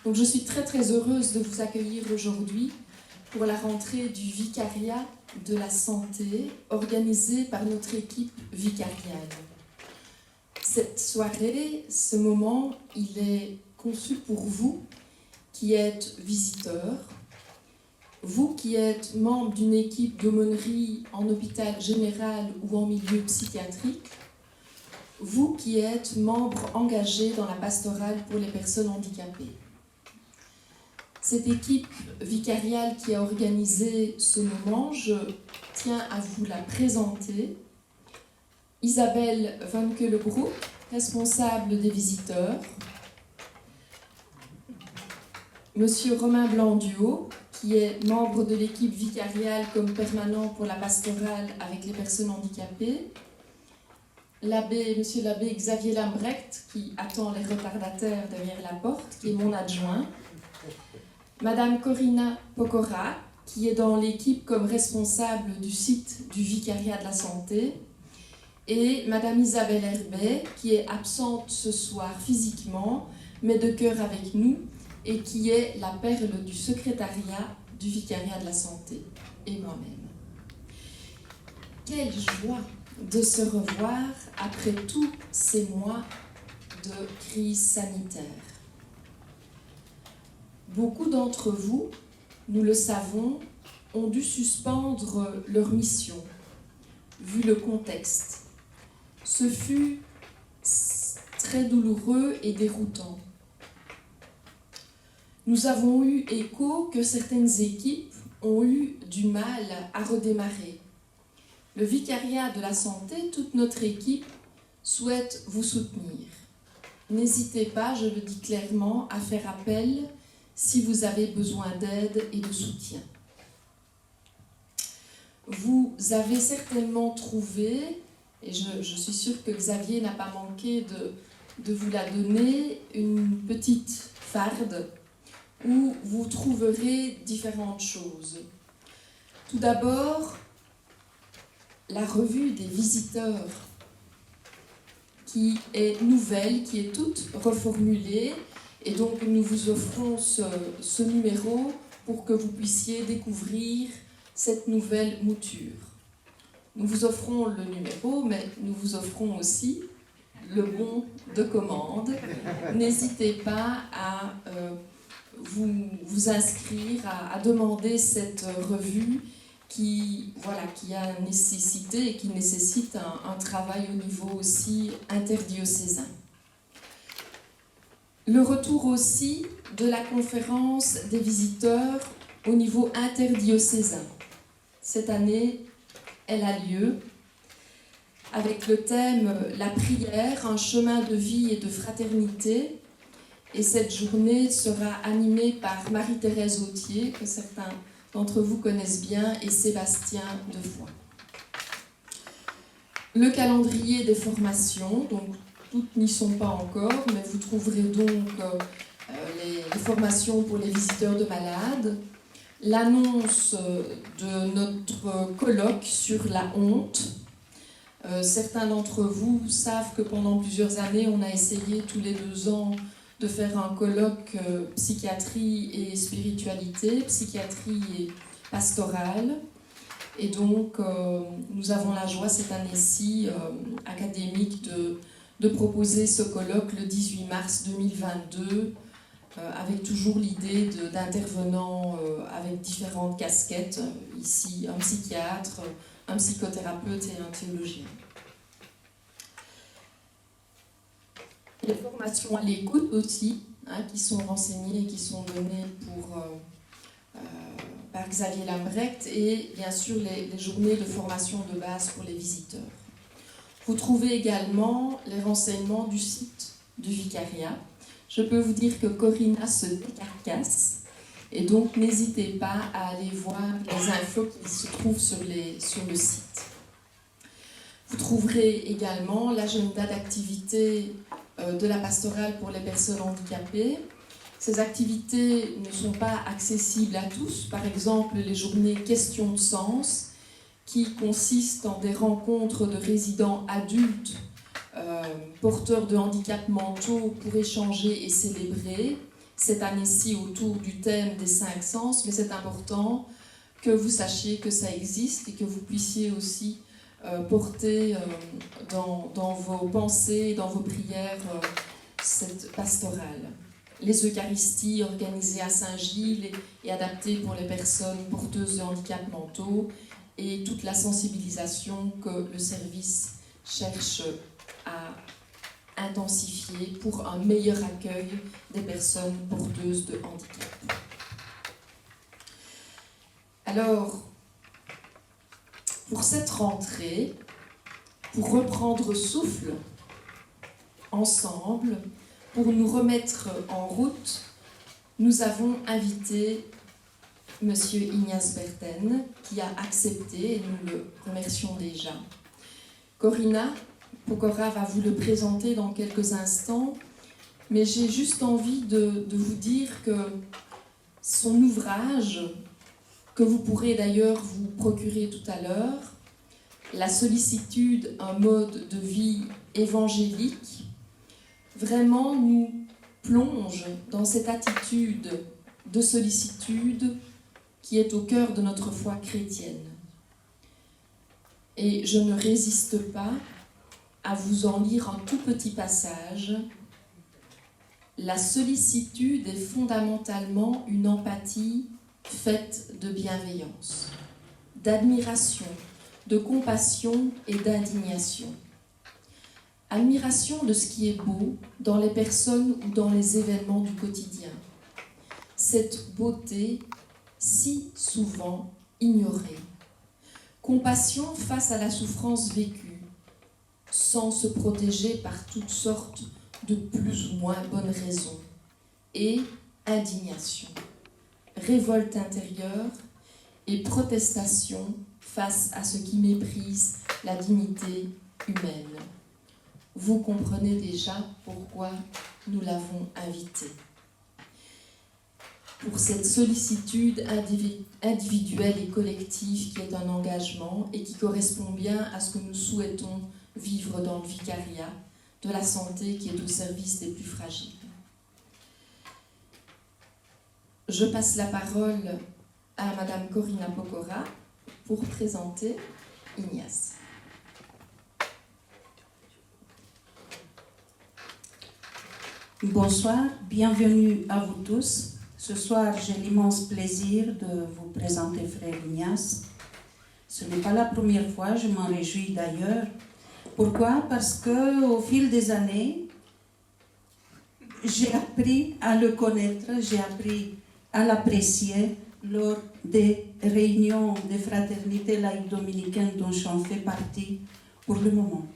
Donc je suis très très heureuse de vous accueillir aujourd'hui pour la rentrée du vicariat de la santé organisée par notre équipe vicariale. Cette soirée, ce moment, il est conçu pour vous qui êtes visiteurs, vous qui êtes membre d'une équipe d'aumônerie en hôpital général ou en milieu psychiatrique, vous qui êtes membre engagé dans la pastorale pour les personnes handicapées. Cette équipe vicariale qui a organisé ce moment, je tiens à vous la présenter. Isabelle Van Keulenbroek, responsable des visiteurs. Monsieur Romain Blanc-Duhaut, qui est membre de l'équipe vicariale comme permanent pour la pastorale avec les personnes handicapées. Monsieur l'abbé Xavier Lambrecht, qui attend les retardataires derrière la porte, qui est mon adjoint. Madame Corinna Pokora, qui est dans l'équipe comme responsable du site du vicariat de la santé. Et Madame Isabelle Herbet, qui est absente ce soir physiquement, mais de cœur avec nous, et qui est la perle du secrétariat du vicariat de la santé, et moi-même. Quelle joie de se revoir après tous ces mois de crise sanitaire. Beaucoup d'entre vous, nous le savons, ont dû suspendre leur mission, vu le contexte. Ce fut très douloureux et déroutant. Nous avons eu écho que certaines équipes ont eu du mal à redémarrer. Le vicariat de la santé, toute notre équipe, souhaite vous soutenir. N'hésitez pas, je le dis clairement, à faire appel si vous avez besoin d'aide et de soutien. Vous avez certainement trouvé, et je suis sûre que Xavier n'a pas manqué de vous la donner, une petite farde où vous trouverez différentes choses. Tout d'abord, la revue des visiteurs, qui est nouvelle, qui est toute reformulée, et donc nous vous offrons ce numéro pour que vous puissiez découvrir cette nouvelle mouture. Nous vous offrons le numéro, mais nous vous offrons aussi le bon de commande. N'hésitez pas à vous inscrire, à demander cette revue qui a nécessité et qui nécessite un travail au niveau aussi interdiocésain. Le retour aussi de la conférence des visiteurs au niveau interdiocésain. Cette année, elle a lieu avec le thème « La prière, un chemin de vie et de fraternité ». Et cette journée sera animée par Marie-Thérèse Autier, que certains d'entre vous connaissent bien, et Sébastien Defoy. Le calendrier des formations, donc toutes n'y sont pas encore, mais vous trouverez donc les formations pour les visiteurs de malades, l'annonce de notre colloque sur la honte. Certains d'entre vous savent que pendant plusieurs années, on a essayé tous les 2 ans de faire un colloque psychiatrie et spiritualité, psychiatrie et pastorale. Et donc, nous avons la joie cette année-ci académique de proposer ce colloque le 18 mars 2022, avec toujours l'idée d'intervenants avec différentes casquettes, ici un psychiatre, un psychothérapeute et un théologien. Les formations à l'écoute aussi, qui sont renseignées et qui sont données par Xavier Lambrecht, et bien sûr les journées de formation de base pour les visiteurs. Vous trouvez également les renseignements du site du vicariat. Je peux vous dire que Corinna se décarcasse, et donc n'hésitez pas à aller voir les infos qui se trouvent sur le site. Vous trouverez également l'agenda d'activités de la pastorale pour les personnes handicapées. Ces activités ne sont pas accessibles à tous. Par exemple, les journées questions de sens, qui consistent en des rencontres de résidents adultes porteurs de handicaps mentaux pour échanger et célébrer. cette année-ci autour du thème des 5 sens, mais c'est important que vous sachiez que ça existe et que vous puissiez aussi porter dans vos pensées, dans vos prières, cette pastorale. Les Eucharisties organisées à Saint-Gilles et adaptées pour les personnes porteuses de handicaps mentaux, et toute la sensibilisation que le service cherche à intensifier pour un meilleur accueil des personnes porteuses de handicap. Alors, pour cette rentrée, pour reprendre souffle ensemble, pour nous remettre en route, nous avons invité Monsieur Ignace Berten, qui a accepté, et nous le remercions déjà. Corina Pokora va vous le présenter dans quelques instants, mais j'ai juste envie de vous dire que son ouvrage, que vous pourrez d'ailleurs vous procurer tout à l'heure, La sollicitude, un mode de vie évangélique, vraiment nous plonge dans cette attitude de sollicitude qui est au cœur de notre foi chrétienne. Et je ne résiste pas à vous en lire un tout petit passage. La sollicitude est fondamentalement une empathie faite de bienveillance, d'admiration, de compassion et d'indignation. Admiration de ce qui est beau dans les personnes ou dans les événements du quotidien. Cette beauté si souvent ignorée. Compassion face à la souffrance vécue, sans se protéger par toutes sortes de plus ou moins bonnes raisons. Et indignation, révolte intérieure et protestation face à ce qui méprise la dignité humaine. Vous comprenez déjà pourquoi nous l'avons invité. Pour cette sollicitude individuelle et collective qui est un engagement et qui correspond bien à ce que nous souhaitons vivre dans le vicariat, de la santé qui est au service des plus fragiles. Je passe la parole à Madame Corina Pokora pour présenter Ignace. Bonsoir, bienvenue à vous tous. Ce soir, j'ai l'immense plaisir de vous présenter Frère Ignace. Ce n'est pas la première fois, je m'en réjouis d'ailleurs. Pourquoi? Parce qu'au fil des années, j'ai appris à le connaître, j'ai appris à l'apprécier lors des réunions des fraternités laïques dominicaines dont j'en fais partie pour le moment.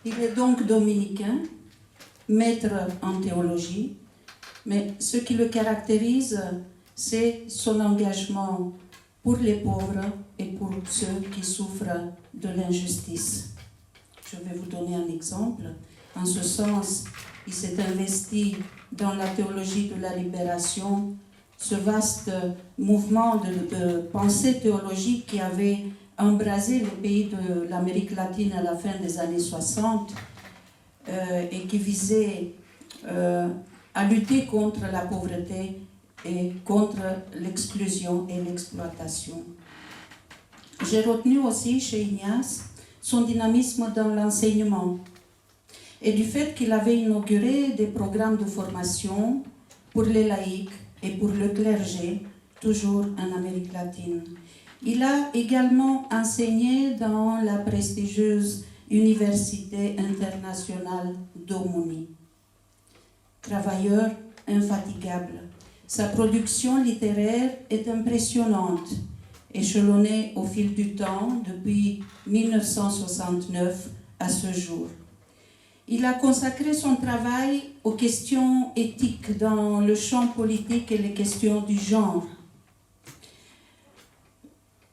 Il est donc dominicain, maître en théologie, mais ce qui le caractérise, c'est son engagement pour les pauvres et pour ceux qui souffrent de l'injustice. Je vais vous donner un exemple. En ce sens, il s'est investi dans la théologie de la libération, ce vaste mouvement de pensée théologique qui avait embrasé les pays de l'Amérique latine à la fin des années 60 et qui visait à lutter contre la pauvreté et contre l'exclusion et l'exploitation. J'ai retenu aussi chez Ignace son dynamisme dans l'enseignement et du fait qu'il avait inauguré des programmes de formation pour les laïcs et pour le clergé, toujours en Amérique latine. Il a également enseigné dans la prestigieuse Université internationale d'Omoni. Travailleur infatigable, sa production littéraire est impressionnante, échelonnée au fil du temps depuis 1969 à ce jour. Il a consacré son travail aux questions éthiques dans le champ politique et les questions du genre,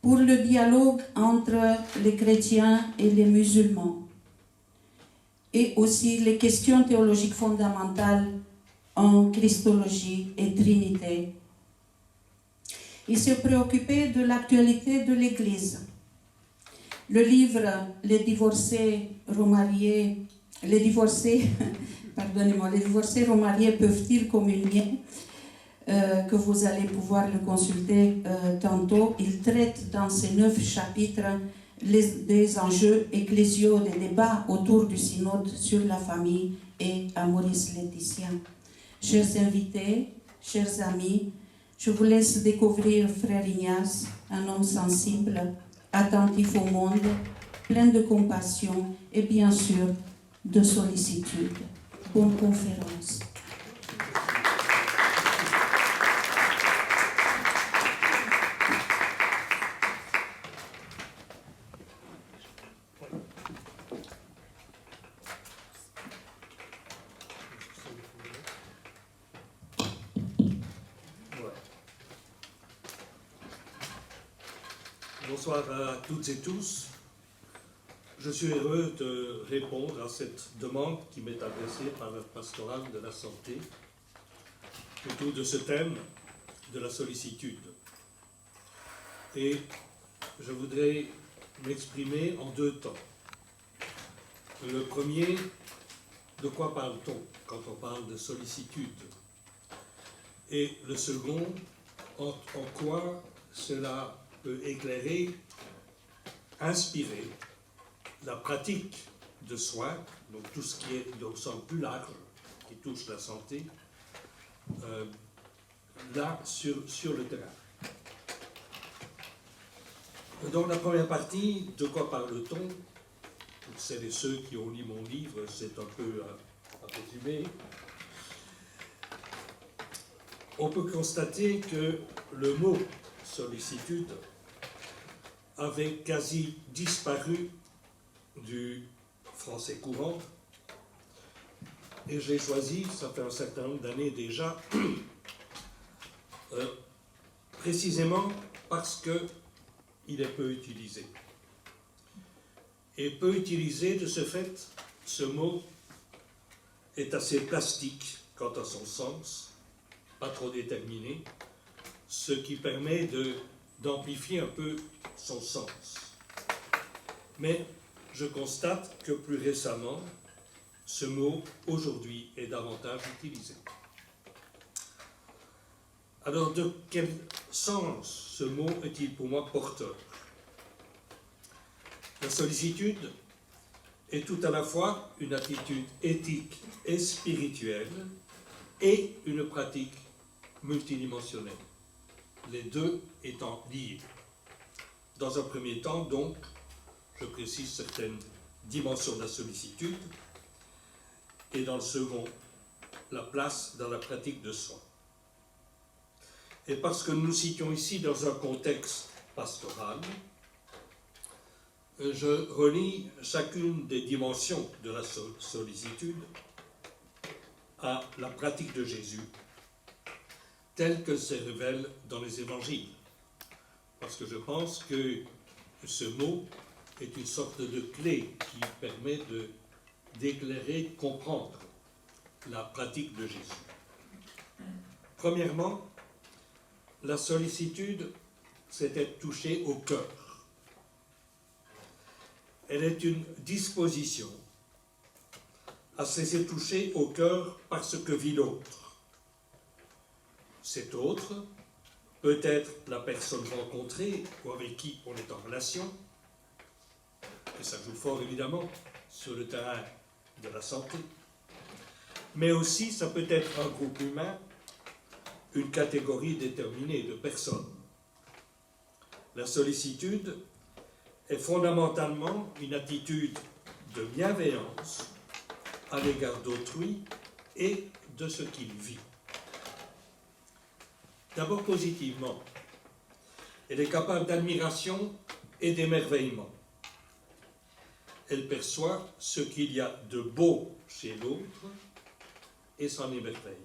pour le dialogue entre les chrétiens et les musulmans, et aussi les questions théologiques fondamentales en Christologie et Trinité. Il s'est préoccupé de l'actualité de l'Église. Le livre Les divorcés remariés, Les divorcés pardonnez-moi, les divorcés remariés peuvent-ils communier, que vous allez pouvoir le consulter tantôt. Il traite dans ces 9 chapitres des enjeux ecclésiaux, des débats autour du synode sur la famille et à Maurice Laetitia. Chers invités, chers amis, je vous laisse découvrir Frère Ignace, un homme sensible, attentif au monde, plein de compassion et bien sûr de sollicitude. Bonne conférence. Bonsoir à toutes et tous. Je suis heureux de répondre à cette demande qui m'est adressée par la pastorale de la santé autour de ce thème de la sollicitude. Et je voudrais m'exprimer en 2 temps. Le premier, de quoi parle-t-on quand on parle de sollicitude? Et le second, en quoi cela peut éclairer, inspirer la pratique de soins, donc tout ce qui est au sens plus large, qui touche la santé, là, sur le terrain. Dans la première partie, de quoi parle-t-on? Pour celles et ceux qui ont lu mon livre, c'est un peu à résumer. On peut constater que le mot sollicitude avait quasi disparu du français courant, et j'ai choisi, ça fait un certain nombre d'années déjà, précisément parce qu'il est peu utilisé. Et peu utilisé, de ce fait, ce mot est assez plastique quant à son sens, pas trop déterminé, ce qui permet d'amplifier un peu son sens. Mais je constate que plus récemment, ce mot, aujourd'hui, est davantage utilisé. Alors, de quel sens ce mot est-il pour moi porteur? La sollicitude est tout à la fois une attitude éthique et spirituelle et une pratique multidimensionnelle, les deux étant liés. Dans un premier temps, donc, je précise certaines dimensions de la sollicitude, et dans le second, la place dans la pratique de soins. Et parce que nous nous situons ici dans un contexte pastoral, je relie chacune des dimensions de la sollicitude à la pratique de Jésus, telle que se révèle dans les évangiles. Parce que je pense que ce mot est une sorte de clé qui permet d'éclairer, de comprendre la pratique de Jésus. Premièrement, la sollicitude, c'est être touché au cœur. Elle est une disposition à se laisser toucher au cœur par ce que vit l'autre. Cet autre peut être la personne rencontrée ou avec qui on est en relation, et ça joue fort évidemment sur le terrain de la santé, mais aussi ça peut être un groupe humain, une catégorie déterminée de personnes. La sollicitude est fondamentalement une attitude de bienveillance à l'égard d'autrui et de ce qu'il vit. D'abord positivement, elle est capable d'admiration et d'émerveillement. Elle perçoit ce qu'il y a de beau chez l'autre et s'en émerveille.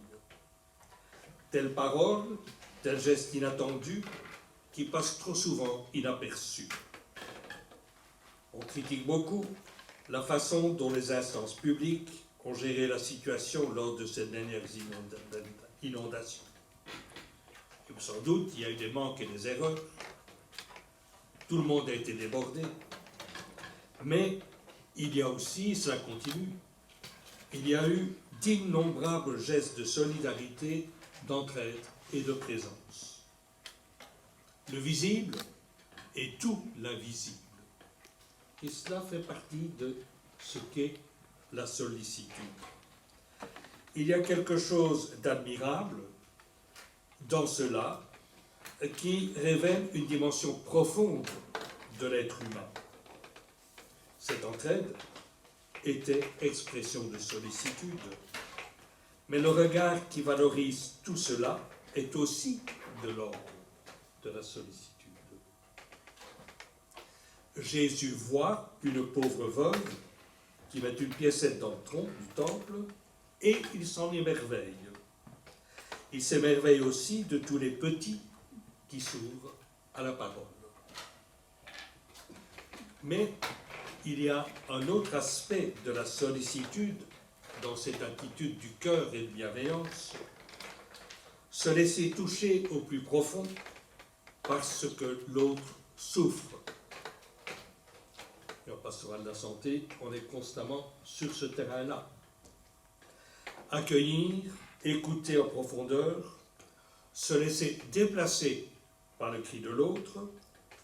Telle parole, tel geste inattendu qui passe trop souvent inaperçu. On critique beaucoup la façon dont les instances publiques ont géré la situation lors de ces dernières inondations. Et sans doute, il y a eu des manques et des erreurs. Tout le monde a été débordé. Mais il y a aussi, cela continue, il y a eu d'innombrables gestes de solidarité, d'entraide et de présence. Le visible est tout l'invisible. Et cela fait partie de ce qu'est la sollicitude. Il y a quelque chose d'admirable dans cela qui révèle une dimension profonde de l'être humain. Cette entraide était expression de sollicitude, mais le regard qui valorise tout cela est aussi de l'ordre de la sollicitude. Jésus voit une pauvre veuve qui met une piécette dans le tronc du temple et il s'en émerveille. Il s'émerveille aussi de tous les petits qui s'ouvrent à la parole. Mais il y a un autre aspect de la sollicitude dans cette attitude du cœur et de bienveillance, se laisser toucher au plus profond parce que l'autre souffre. Et en pastoral de la santé, on est constamment sur ce terrain-là. Accueillir, écouter en profondeur, se laisser déplacer par le cri de l'autre,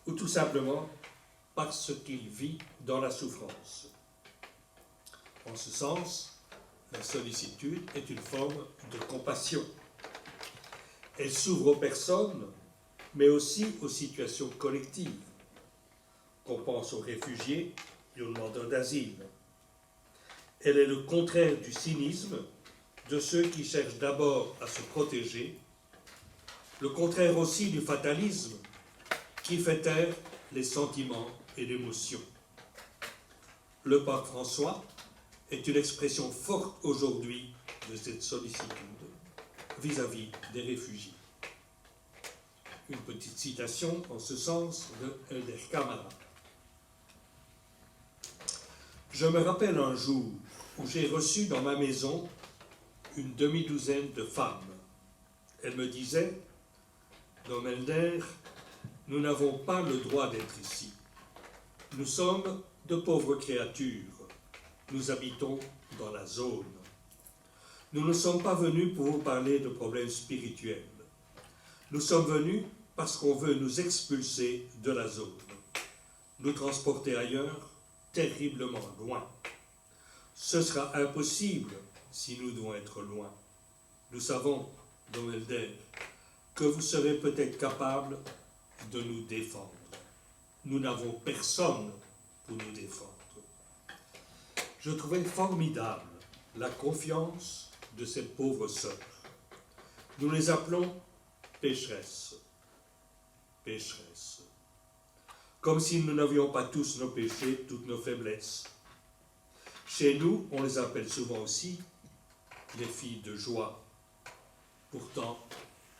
ou tout simplement parce qu'il vit dans la souffrance. En ce sens, la sollicitude est une forme de compassion. Elle s'ouvre aux personnes, mais aussi aux situations collectives. Qu'on pense aux réfugiés et aux demandeurs d'asile. Elle est le contraire du cynisme de ceux qui cherchent d'abord à se protéger, le contraire aussi du fatalisme qui fait taire les sentiments et l'émotion. Le pape François est une expression forte aujourd'hui de cette sollicitude vis-à-vis des réfugiés. Une petite citation en ce sens de Helder Camara. Je me rappelle un jour où j'ai reçu dans ma maison une demi-douzaine de femmes. Elles me disaient, « Dom Helder, nous n'avons pas le droit d'être ici. Nous sommes de pauvres créatures. Nous habitons dans la zone. Nous ne sommes pas venus pour vous parler de problèmes spirituels. Nous sommes venus parce qu'on veut nous expulser de la zone, nous transporter ailleurs, terriblement loin. Ce sera impossible si nous devons être loin. Nous savons, Dom Helder, que vous serez peut-être capable de nous défendre. Nous n'avons personne pour nous défendre. » Je trouvais formidable la confiance de ces pauvres sœurs. Nous les appelons pécheresses. Pécheresses. Comme si nous n'avions pas tous nos péchés, toutes nos faiblesses. Chez nous, on les appelle souvent aussi les filles de joie. Pourtant,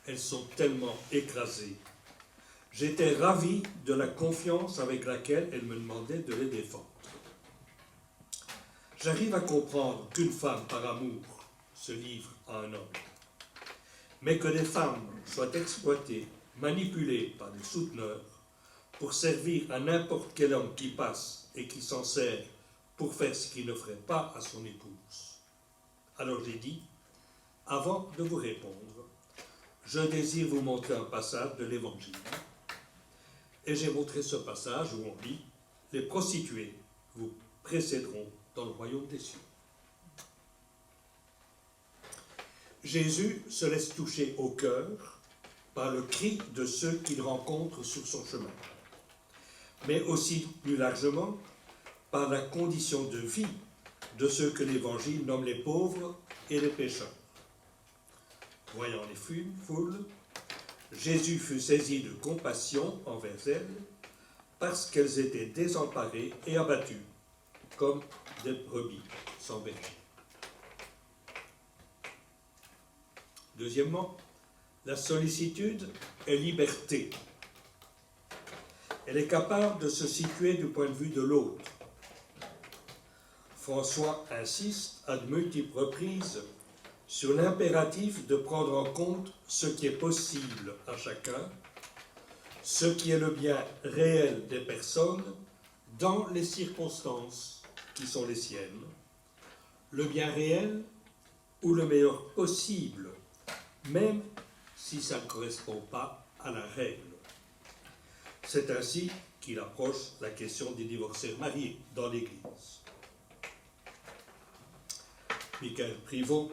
elles sont tellement écrasées. J'étais ravi de la confiance avec laquelle elles me demandaient de les défendre. J'arrive à comprendre qu'une femme, par amour, se livre à un homme. Mais que des femmes soient exploitées, manipulées par des souteneurs, pour servir à n'importe quel homme qui passe et qui s'en sert pour faire ce qu'il ne ferait pas à son épouse. Alors j'ai dit, avant de vous répondre, je désire vous montrer un passage de l'Évangile. Et j'ai montré ce passage où on dit, les prostituées vous précéderont dans le royaume des cieux. Jésus se laisse toucher au cœur par le cri de ceux qu'il rencontre sur son chemin, mais aussi plus largement par la condition de vie de ceux que l'Évangile nomme les pauvres et les pécheurs. Voyant les foules, Jésus fut saisi de compassion envers elles parce qu'elles étaient désemparées et abattues, comme des brebis sans berger. Deuxièmement, la sollicitude est liberté. Elle est capable de se situer du point de vue de l'autre. François insiste à de multiples reprises sur l'impératif de prendre en compte ce qui est possible à chacun, ce qui est le bien réel des personnes dans les circonstances qui sont les siennes, le bien réel ou le meilleur possible, même si ça ne correspond pas à la règle. C'est ainsi qu'il approche la question des divorcés mariés dans l'Église. Michael Privot,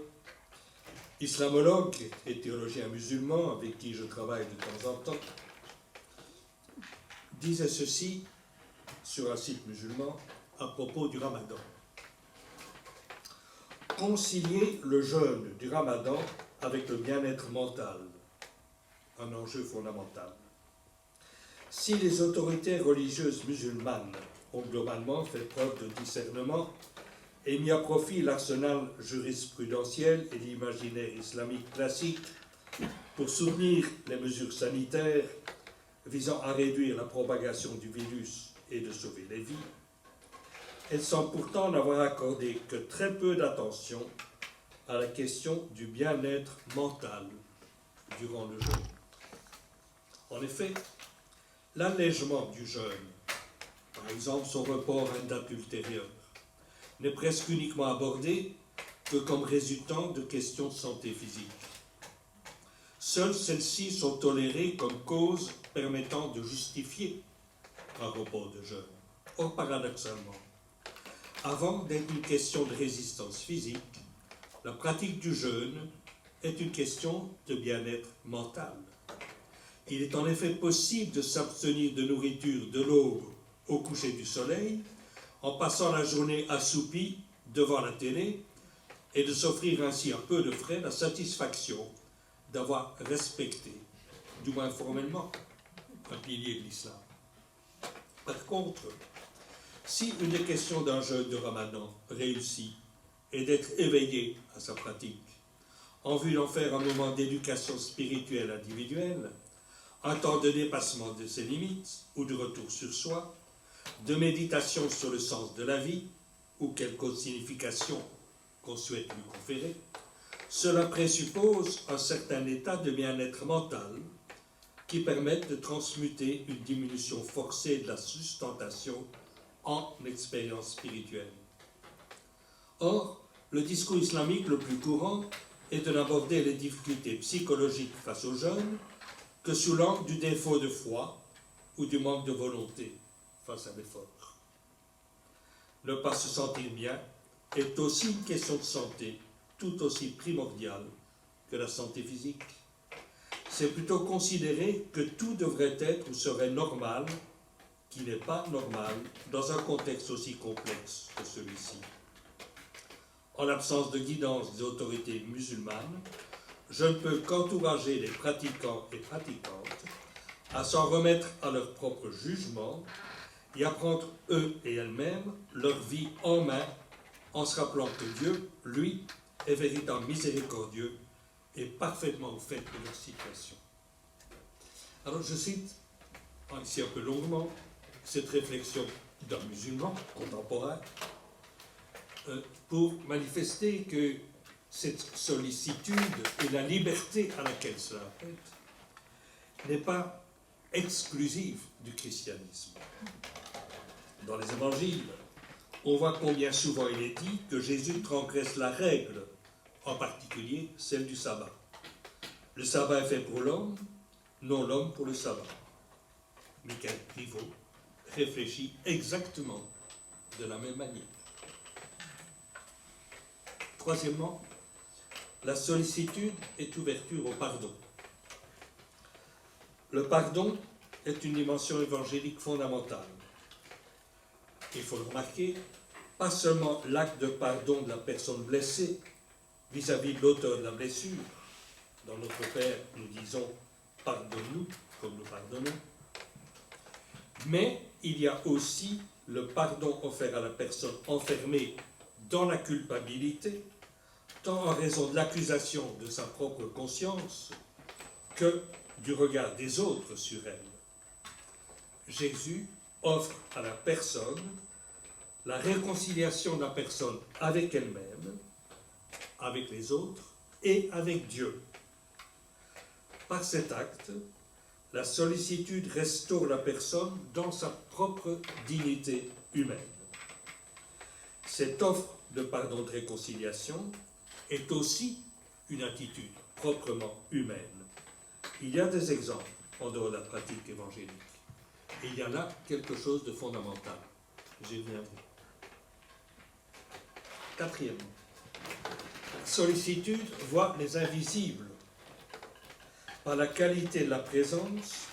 islamologue et théologien musulman avec qui je travaille de temps en temps, disait ceci sur un site musulman à propos du Ramadan. Concilier le jeûne du Ramadan avec le bien-être mental, un enjeu fondamental. Si les autorités religieuses musulmanes ont globalement fait preuve de discernement et mis à profit l'arsenal jurisprudentiel et l'imaginaire islamique classique pour soutenir les mesures sanitaires visant à réduire la propagation du virus et de sauver les vies, elles semblent pourtant n'avoir accordé que très peu d'attention à la question du bien-être mental durant le jeûne. En effet, l'allègement du jeûne, par exemple son report à une date ultérieure, n'est presque uniquement abordé que comme résultant de questions de santé physique. Seules celles-ci sont tolérées comme cause permettant de justifier un report de jeûne. Or, paradoxalement, avant d'être une question de résistance physique, la pratique du jeûne est une question de bien-être mental. Il est en effet possible de s'abstenir de nourriture de l'aube au coucher du soleil, en passant la journée assoupi devant la télé, et de s'offrir ainsi à peu de frais la satisfaction d'avoir respecté, du moins formellement, un pilier de l'islam. Par contre, si une des questions d'un jeûne de Ramadan réussi est d'être éveillé à sa pratique, en vue d'en faire un moment d'éducation spirituelle individuelle, un temps de dépassement de ses limites ou de retour sur soi, de méditation sur le sens de la vie ou quelque autre signification qu'on souhaite lui conférer, cela présuppose un certain état de bien-être mental qui permette de transmuter une diminution forcée de la sustentation en expérience spirituelle. Or, le discours islamique le plus courant est de n'aborder les difficultés psychologiques face aux jeunes que sous l'angle du défaut de foi ou du manque de volonté face à l'effort. Ne pas se sentir bien est aussi une question de santé tout aussi primordiale que la santé physique. C'est plutôt considérer que tout devrait être ou serait normal, qui n'est pas normal dans un contexte aussi complexe que celui-ci. En l'absence de guidance des autorités musulmanes, je ne peux qu'encourager les pratiquants et pratiquantes à s'en remettre à leur propre jugement et à prendre eux et elles-mêmes leur vie en main en se rappelant que Dieu, lui, est véritablement miséricordieux et parfaitement au fait de leur situation. Alors je cite, ici un peu longuement, cette réflexion d'un musulman contemporain pour manifester que cette sollicitude et la liberté à laquelle cela appelle n'est pas exclusive du christianisme. Dans les évangiles, on voit combien souvent il est dit que Jésus transgresse la règle, en particulier celle du sabbat. Le sabbat est fait pour l'homme, non l'homme pour le sabbat. Michael Privot réfléchit exactement de la même manière. Troisièmement, la sollicitude est ouverture au pardon. Le pardon est une dimension évangélique fondamentale. Il faut le remarquer, pas seulement l'acte de pardon de la personne blessée vis-à-vis de l'auteur de la blessure. Dans notre Père, nous disons « pardonne-nous » comme nous pardonnons. Mais il y a aussi le pardon offert à la personne enfermée dans la culpabilité, tant en raison de l'accusation de sa propre conscience que du regard des autres sur elle. Jésus offre à la personne la réconciliation de la personne avec elle-même, avec les autres et avec Dieu. Par cet acte, la sollicitude restaure la personne dans sa propre dignité humaine. Cette offre de pardon, de réconciliation, est aussi une attitude proprement humaine. Il y a des exemples en dehors de la pratique évangélique. Et il y en a quelque chose de fondamental. J'y reviendrai. Quatrièmement, la sollicitude voit les invisibles. Par la qualité de la présence,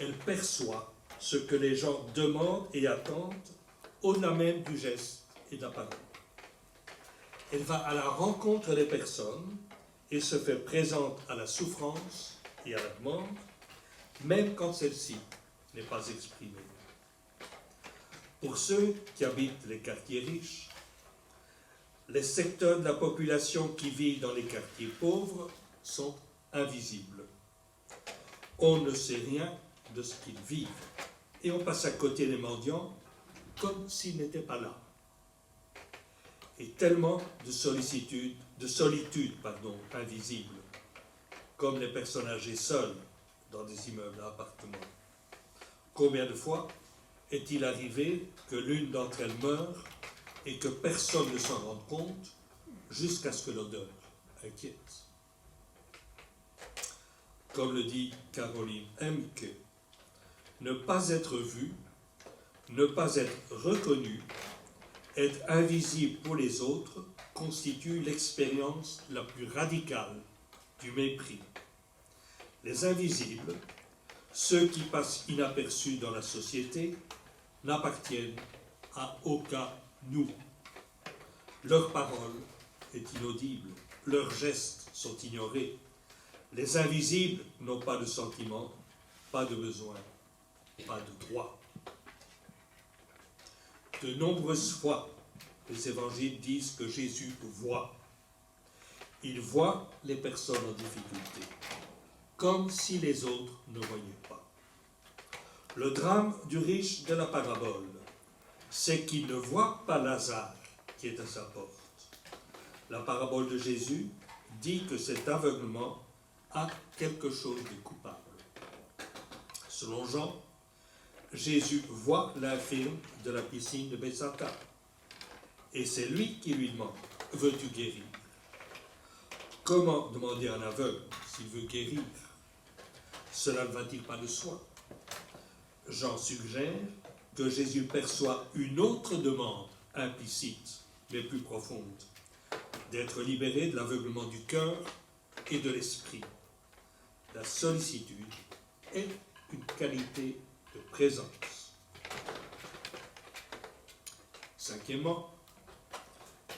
elle perçoit ce que les gens demandent et attendent au-delà même du geste et de la parole. Elle va à la rencontre des personnes et se fait présente à la souffrance et à la demande, même quand celle-ci n'est pas exprimée. Pour ceux qui habitent les quartiers riches, les secteurs de la population qui vivent dans les quartiers pauvres sont invisibles. On ne sait rien de ce qu'ils vivent et on passe à côté des mendiants comme s'ils n'étaient pas là. Et tellement de solitude invisible, comme les personnes âgées seules dans des immeubles à appartements. Combien de fois est-il arrivé que l'une d'entre elles meure et que personne ne s'en rende compte jusqu'à ce que l'odeur inquiète? Comme le dit Caroline Emke, ne pas être vu, ne pas être reconnu, être invisible pour les autres constitue l'expérience la plus radicale du mépris. Les invisibles, ceux qui passent inaperçus dans la société, n'appartiennent à aucun nous. Leur parole est inaudible, leurs gestes sont ignorés. Les invisibles n'ont pas de sentiments, pas de besoins, pas de droits. De nombreuses fois, les évangiles disent que Jésus voit. Il voit les personnes en difficulté, comme si les autres ne voyaient pas. Le drame du riche de la parabole, c'est qu'il ne voit pas Lazare qui est à sa porte. La parabole de Jésus dit que cet aveuglement a quelque chose de coupable. Selon Jean, Jésus voit l'infirme de la piscine de Bethsaïda. Et c'est lui qui lui demande, « Veux-tu guérir ?» Comment demander à un aveugle s'il veut guérir? Cela ne va-t-il pas de soi? Jean suggère que Jésus perçoit une autre demande implicite, mais plus profonde, d'être libéré de l'aveuglement du cœur et de l'esprit. La sollicitude est une qualité de présence. Cinquièmement,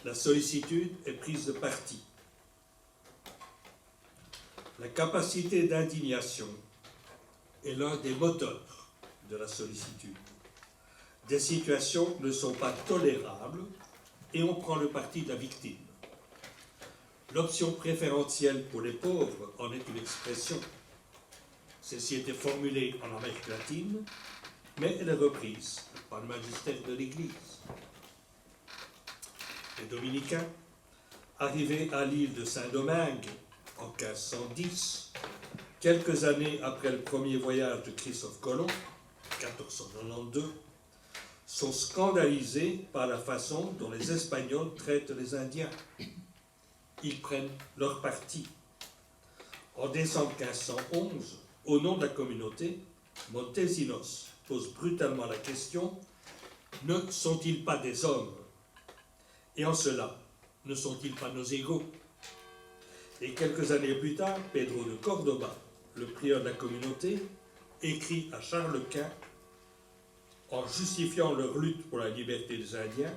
la sollicitude est prise de parti. La capacité d'indignation est l'un des moteurs de la sollicitude. Des situations ne sont pas tolérables et on prend le parti de la victime. L'option préférentielle pour les pauvres en est une expression. Celle-ci était formulée en Amérique latine, mais elle est reprise par le magistère de l'Église. Les dominicains, arrivés à l'île de Saint-Domingue en 1510, quelques années après le premier voyage de Christophe Colomb, 1492, sont scandalisés par la façon dont les Espagnols traitent les Indiens. Ils prennent leur parti. En décembre 1511, au nom de la communauté, Montesinos pose brutalement la question « Ne sont-ils pas des hommes? Et en cela, ne sont-ils pas nos égaux ?» Et quelques années plus tard, Pedro de Cordoba, le prieur de la communauté, écrit à Charles Quint, en justifiant leur lutte pour la liberté des Indiens,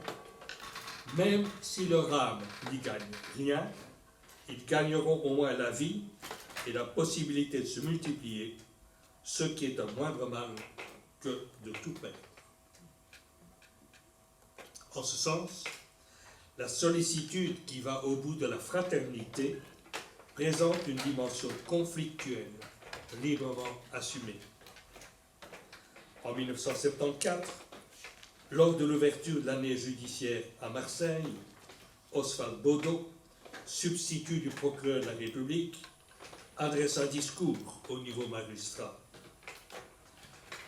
« Même si leur âme n'y gagne rien, ils gagneront au moins la vie et la possibilité de se multiplier, ce qui est un moindre mal que de tout perdre. » En ce sens, la sollicitude qui va au bout de la fraternité présente une dimension conflictuelle, librement assumée. En 1974, lors de l'ouverture de l'année judiciaire à Marseille, Oswald Baudot, substitut du procureur de la République, adresse un discours au niveau magistrat.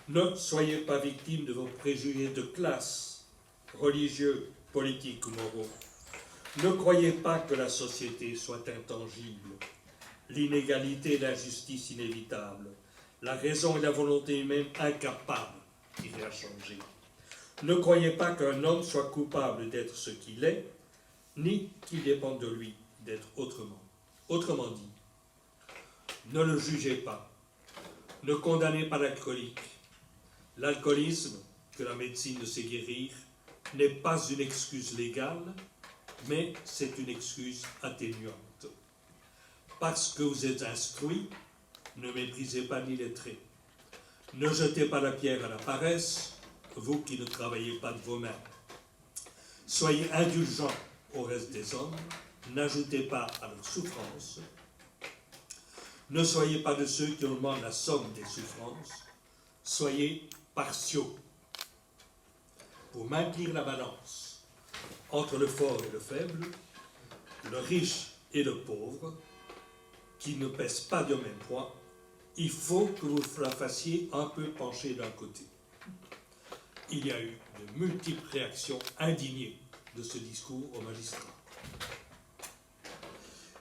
Ne soyez pas victimes de vos préjugés de classe, religieux, politiques ou moraux. Ne croyez pas que la société soit intangible, l'inégalité et l'injustice inévitable, la raison et la volonté humaine incapables d'y rien changer. Ne croyez pas qu'un homme soit coupable d'être ce qu'il est, ni qu'il dépende de lui d'être autrement. Autrement dit, ne le jugez pas, ne condamnez pas l'alcoolique. L'alcoolisme, que la médecine ne sait guérir, n'est pas une excuse légale, mais c'est une excuse atténuante. Parce que vous êtes instruit, ne méprisez pas l'illettré. Ne jetez pas la pierre à la paresse, vous qui ne travaillez pas de vos mains. Soyez indulgents au reste des hommes, n'ajoutez pas à leurs souffrances. Ne soyez pas de ceux qui augmentent la somme des souffrances, soyez partiaux pour maintenir la balance entre le fort et le faible, le riche et le pauvre, qui ne pèsent pas du même poids. Il faut que vous la fassiez un peu pencher d'un côté. Il y a eu de multiples réactions indignées de ce discours aux magistrats.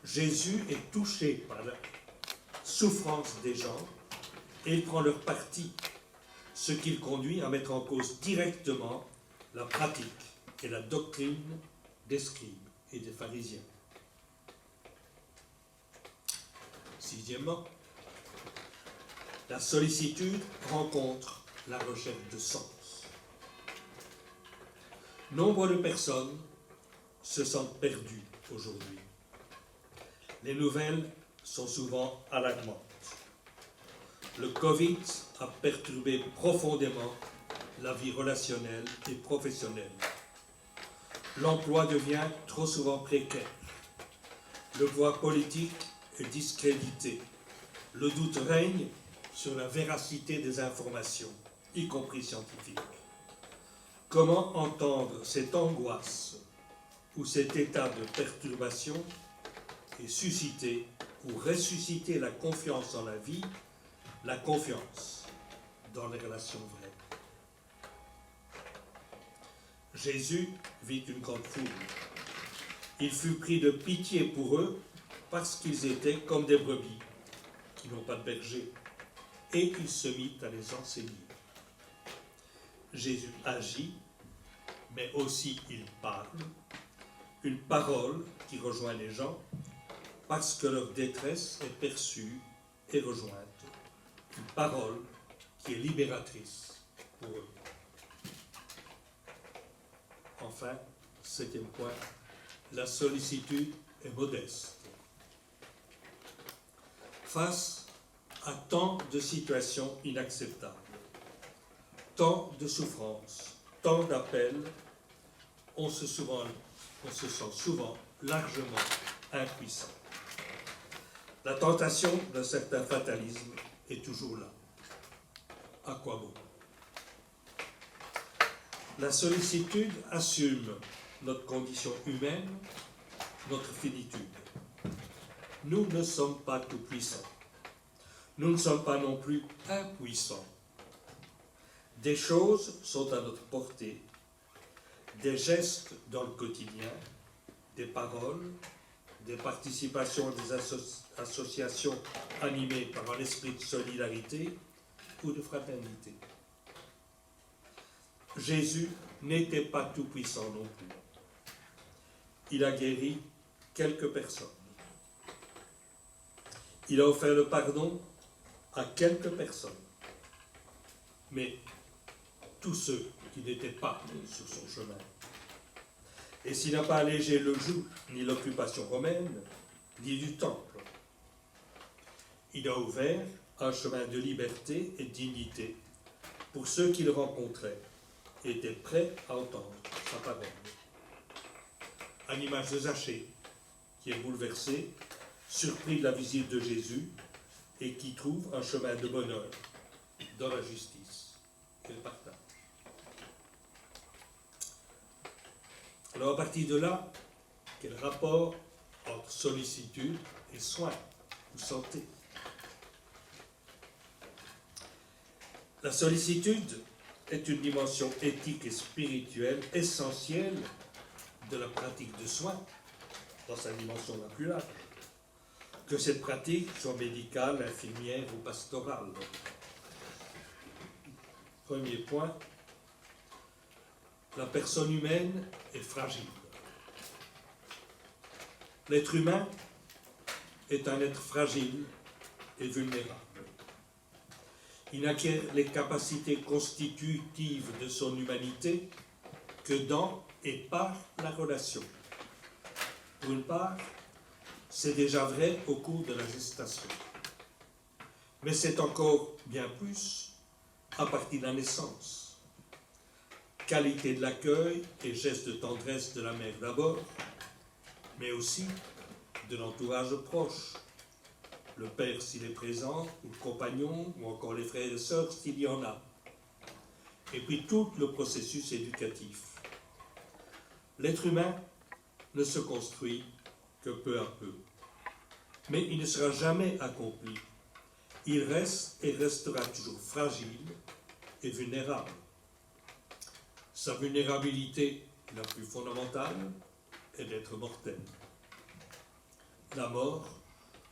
Jésus est touché par la souffrance des gens et il prend leur parti, ce qui le conduit à mettre en cause directement la pratique et la doctrine des scribes et des pharisiens. Sixièmement, la sollicitude rencontre la recherche de sens. Nombre de personnes se sentent perdues aujourd'hui. Les nouvelles sont souvent alarmantes. Le Covid a perturbé profondément la vie relationnelle et professionnelle. L'emploi devient trop souvent précaire. Le pouvoir politique est discrédité. Le doute règne sur la véracité des informations, y compris scientifiques. Comment entendre cette angoisse ou cet état de perturbation et susciter ou ressusciter la confiance en la vie, la confiance dans les relations vraies. Jésus vit une grande foule. Il fut pris de pitié pour eux parce qu'ils étaient comme des brebis qui n'ont pas de berger, et il se mit à les enseigner. Jésus agit, mais aussi il parle, une parole qui rejoint les gens parce que leur détresse est perçue et rejointe, une parole qui est libératrice pour eux. Enfin, septième point, la sollicitude est modeste. Face à tant de situations inacceptables, tant de souffrances, tant d'appels, on se sent souvent largement impuissant. La tentation d'un certain fatalisme est toujours là. À quoi bon? La sollicitude assume notre condition humaine, notre finitude. Nous ne sommes pas tout-puissants. Nous ne sommes pas non plus impuissants. Des choses sont à notre portée, des gestes dans le quotidien, des paroles, des participations à des associations animées par un esprit de solidarité ou de fraternité. Jésus n'était pas tout-puissant non plus. Il a guéri quelques personnes. Il a offert le pardon à quelques personnes. Mais tous ceux qui n'étaient pas sur son chemin. Et s'il n'a pas allégé le joug ni l'occupation romaine, ni du temple, il a ouvert un chemin de liberté et de dignité pour ceux qu'il rencontrait et étaient prêts à entendre sa parole. À l'image de Zachée, qui est bouleversé, surpris de la visite de Jésus et qui trouve un chemin de bonheur dans la justice et le partage. Alors à partir de là, quel rapport entre sollicitude et soin ou santé? La sollicitude est une dimension éthique et spirituelle essentielle de la pratique de soins dans sa dimension la plus large, que cette pratique soit médicale, infirmière ou pastorale. Premier point, la personne humaine est fragile. L'être humain est un être fragile et vulnérable. Il n'acquiert les capacités constitutives de son humanité que dans et par la relation. Pour une part, c'est déjà vrai au cours de la gestation. Mais c'est encore bien plus à partir de la naissance. Qualité de l'accueil et gestes de tendresse de la mère d'abord, mais aussi de l'entourage proche, le père s'il est présent, ou le compagnon, ou encore les frères et sœurs s'il y en a. Et puis tout le processus éducatif. L'être humain ne se construit que peu à peu. Mais il ne sera jamais accompli. Il reste et restera toujours fragile et vulnérable. Sa vulnérabilité la plus fondamentale est d'être mortel. La mort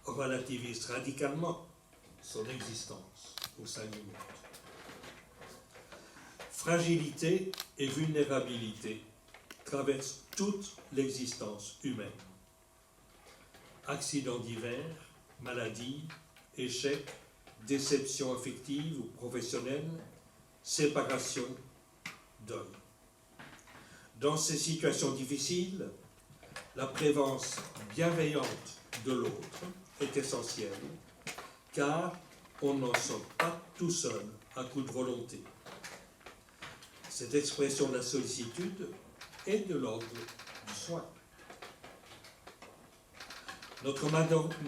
relativise radicalement son existence au sein du monde. Fragilité et vulnérabilité traversent toute l'existence humaine. Accidents divers, maladies, échecs, déceptions affectives ou professionnelles, séparation, deuil. Dans ces situations difficiles, la présence bienveillante de l'autre est essentielle, car on n'en sort pas tout seul à coup de volonté. Cette expression de la sollicitude est de l'ordre du soin. Notre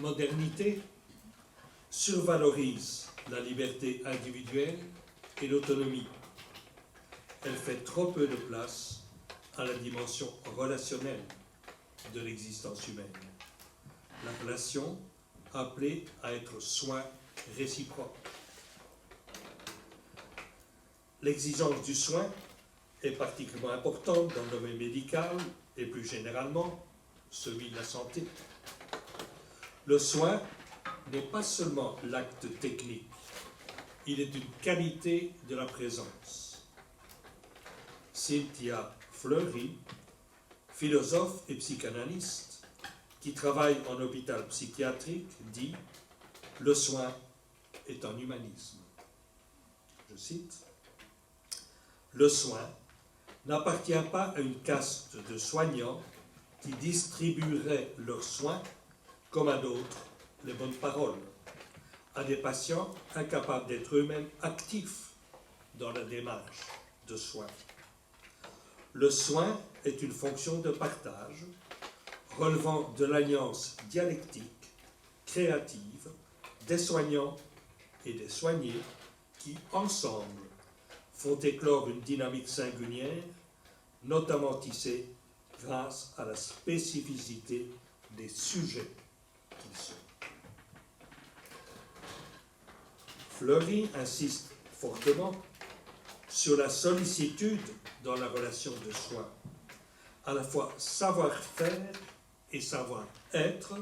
modernité survalorise la liberté individuelle et l'autonomie. Elle fait trop peu de place à la dimension relationnelle de l'existence humaine. La relation appelée à être soin réciproque. L'exigence du soin est particulièrement importante dans le domaine médical et plus généralement celui de la santé. Le soin n'est pas seulement l'acte technique, il est une qualité de la présence. Cynthia Fleury, philosophe et psychanalyste, qui travaille en hôpital psychiatrique, dit « Le soin est un humanisme ». Je cite, « Le soin n'appartient pas à une caste de soignants qui distribueraient leurs soins comme à d'autres les bonnes paroles, à des patients incapables d'être eux-mêmes actifs dans la démarche de soins. Le soin est une fonction de partage relevant de l'alliance dialectique, créative, des soignants et des soignés qui, ensemble, font éclore une dynamique singulière, notamment tissée grâce à la spécificité des sujets qu'ils sont. Fleury insiste fortement sur la sollicitude dans la relation de soins, à la fois savoir-faire et savoir-être,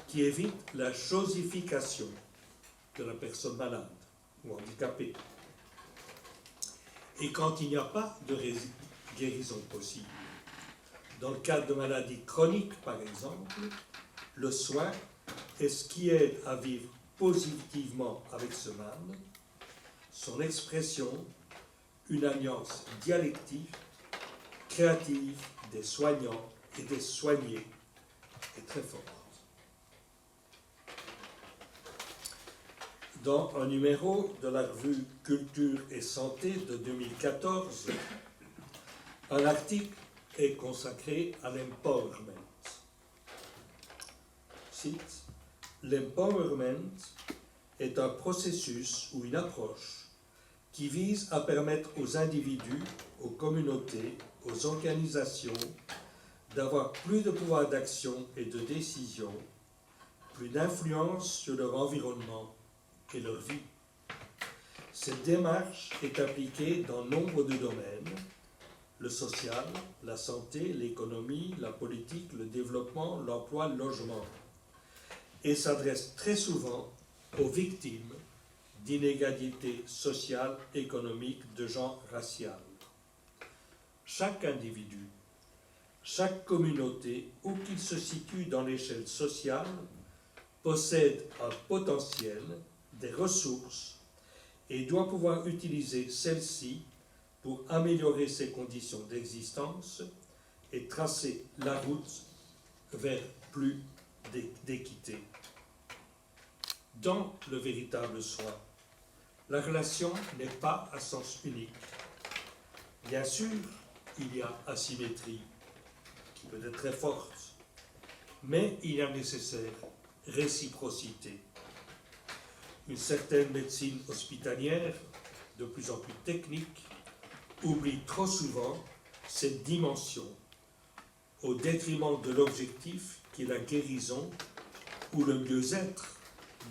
qui évite la chosification de la personne malade ou handicapée. Et quand il n'y a pas de guérison possible, dans le cadre de maladies chroniques par exemple, le soin est ce qui aide à vivre positivement avec ce mal, son expression, une alliance dialectique, créative des soignants et des soignés est très forte. Dans un numéro de la revue Culture et Santé de 2014, un article est consacré à l'empowerment. Cite, l'empowerment est un processus ou une approche qui vise à permettre aux individus, aux communautés, aux organisations d'avoir plus de pouvoir d'action et de décision, plus d'influence sur leur environnement et leur vie. Cette démarche est appliquée dans nombre de domaines, le social, la santé, l'économie, la politique, le développement, l'emploi, le logement, et s'adresse très souvent aux victimes d'inégalités sociales, économiques, de genre racial. Chaque individu, chaque communauté, où qu'il se situe dans l'échelle sociale, possède un potentiel, des ressources, et doit pouvoir utiliser celles-ci pour améliorer ses conditions d'existence et tracer la route vers plus d'équité. Dans le véritable soin, la relation n'est pas à sens unique. Bien sûr, il y a asymétrie, qui peut être très forte, mais il y a nécessaire réciprocité. Une certaine médecine hospitalière, de plus en plus technique, oublie trop souvent cette dimension au détriment de l'objectif qui est la guérison ou le mieux-être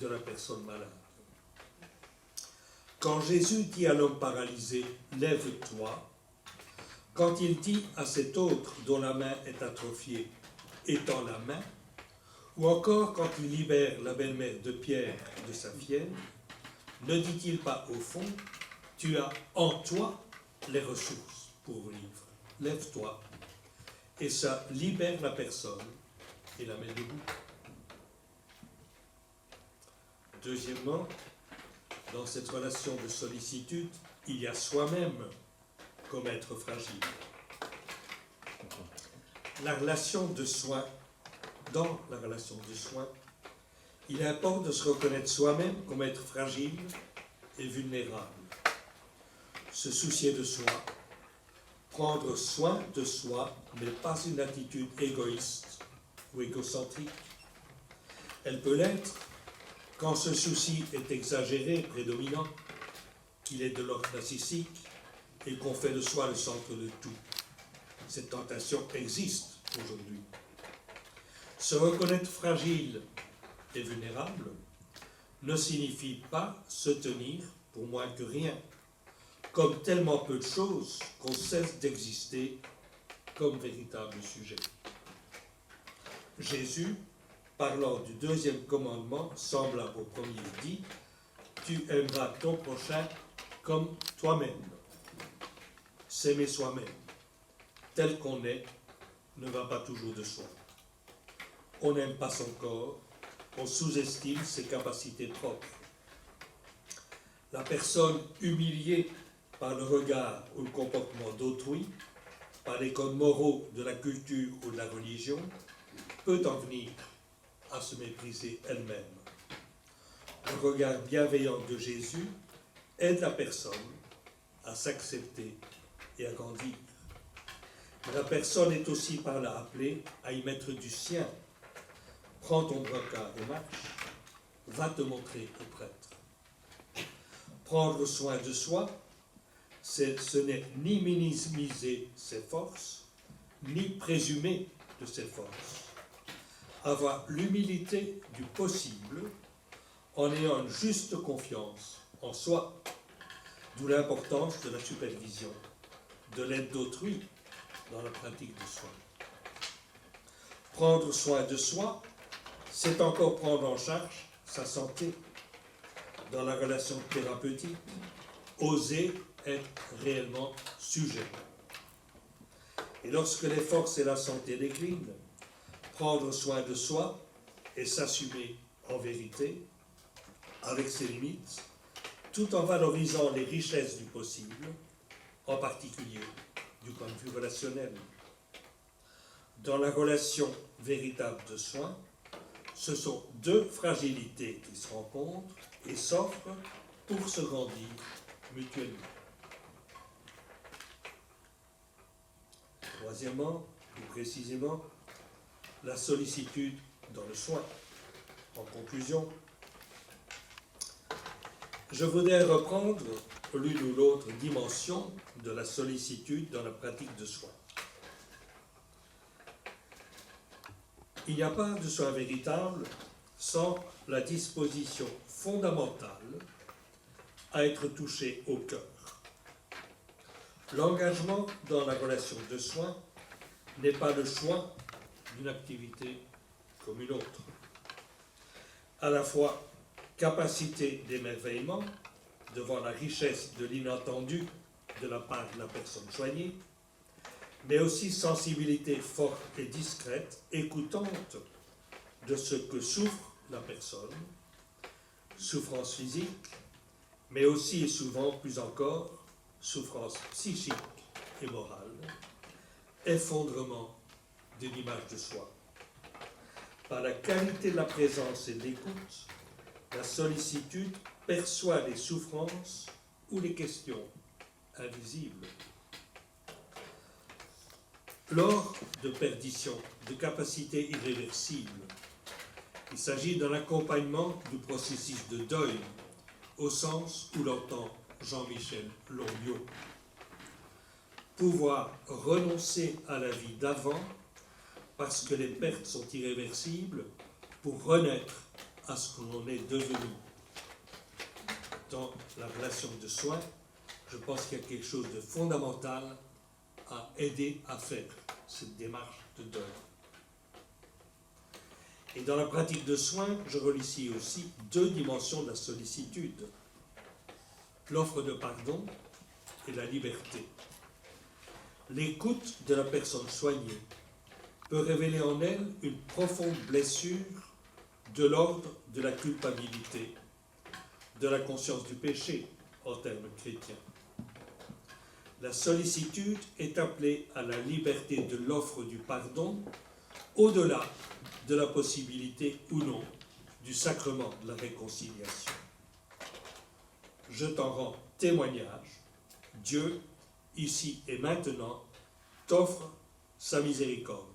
de la personne malade. Quand Jésus dit à l'homme paralysé « Lève-toi », quand il dit à cet autre dont la main est atrophiée « Étends la main », ou encore quand il libère la belle-mère de Pierre de sa fièvre, ne dit-il pas au fond « Tu as en toi les ressources pour vivre, lève-toi », et ça libère la personne et la met debout. Deuxièmement, dans cette relation de sollicitude, il y a soi-même comme être fragile. La relation de soin, dans la relation de soin, il importe de se reconnaître soi-même comme être fragile et vulnérable. Se soucier de soi, prendre soin de soi n'est pas une attitude égoïste ou égocentrique. Elle peut l'être quand ce souci est exagéré, prédominant, qu'il est de l'ordre narcissique et qu'on fait de soi le centre de tout. Cette tentation existe aujourd'hui. Se reconnaître fragile et vulnérable ne signifie pas se tenir pour moins que rien, comme tellement peu de choses qu'on cesse d'exister comme véritable sujet. Jésus, parlant du deuxième commandement, semblable au premier, dit « Tu aimeras ton prochain comme toi-même ». S'aimer soi-même, tel qu'on est, ne va pas toujours de soi. On n'aime pas son corps, on sous-estime ses capacités propres. La personne humiliée par le regard ou le comportement d'autrui, par les codes moraux de la culture ou de la religion, peut en venir à se mépriser elle-même. Le regard bienveillant de Jésus aide la personne à s'accepter et à grandir. Mais la personne est aussi par là appelée à y mettre du sien. Prends ton brancard et marche, va te montrer au prêtre. Prendre soin de soi, ce n'est ni minimiser ses forces, ni présumer de ses forces. Avoir l'humilité du possible en ayant une juste confiance en soi, d'où l'importance de la supervision, de l'aide d'autrui dans la pratique du soin. Prendre soin de soi, c'est encore prendre en charge sa santé dans la relation thérapeutique, oser être réellement sujet. Et lorsque les forces et la santé déclinent, prendre soin de soi et s'assumer en vérité, avec ses limites, tout en valorisant les richesses du possible, en particulier du point de vue relationnel. Dans la relation véritable de soin, ce sont deux fragilités qui se rencontrent et s'offrent pour se grandir mutuellement. Troisièmement, plus précisément, la sollicitude dans le soin. En conclusion, je voudrais reprendre l'une ou l'autre dimension de la sollicitude dans la pratique de soin. Il n'y a pas de soin véritable sans la disposition fondamentale à être touché au cœur. L'engagement dans la relation de soins n'est pas le choix d'une activité comme une autre. À la fois capacité d'émerveillement devant la richesse de l'inattendu de la part de la personne soignée, mais aussi sensibilité forte et discrète, écoutante de ce que souffre la personne, souffrance physique, mais aussi et souvent, plus encore, souffrance psychique et morale, effondrement de l'image de soi. Par la qualité de la présence et de l'écoute, la sollicitude perçoit les souffrances ou les questions invisibles. Lors de perdition, de capacité irréversible, il s'agit d'un accompagnement du processus de deuil, au sens où l'entend Jean-Michel Longuiot. Pouvoir renoncer à la vie d'avant parce que les pertes sont irréversibles pour renaître à ce que l'on est devenu. Dans la relation de soins, je pense qu'il y a quelque chose de fondamental à aider à faire cette démarche de deuil. Et dans la pratique de soins, je relie ici aussi deux dimensions de la sollicitude, l'offre de pardon et la liberté. L'écoute de la personne soignée peut révéler en elle une profonde blessure de l'ordre de la culpabilité, de la conscience du péché en termes chrétiens. La sollicitude est appelée à la liberté de l'offre du pardon au-delà de la possibilité ou non du sacrement de la réconciliation. Je t'en rends témoignage, Dieu, ici et maintenant, t'offre sa miséricorde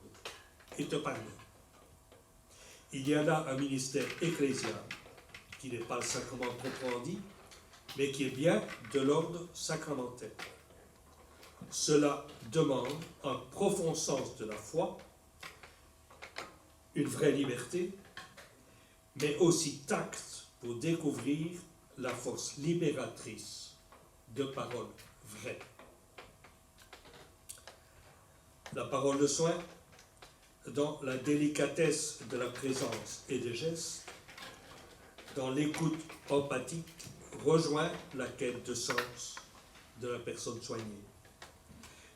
et te pardonne. Il y a là un ministère ecclésial qui n'est pas le sacrement proprement dit, mais qui est bien de l'ordre sacramentaire. Cela demande un profond sens de la foi, une vraie liberté, mais aussi tact pour découvrir la force libératrice de paroles vraies. La parole de soin, dans la délicatesse de la présence et des gestes, dans l'écoute empathique, rejoint la quête de sens de la personne soignée.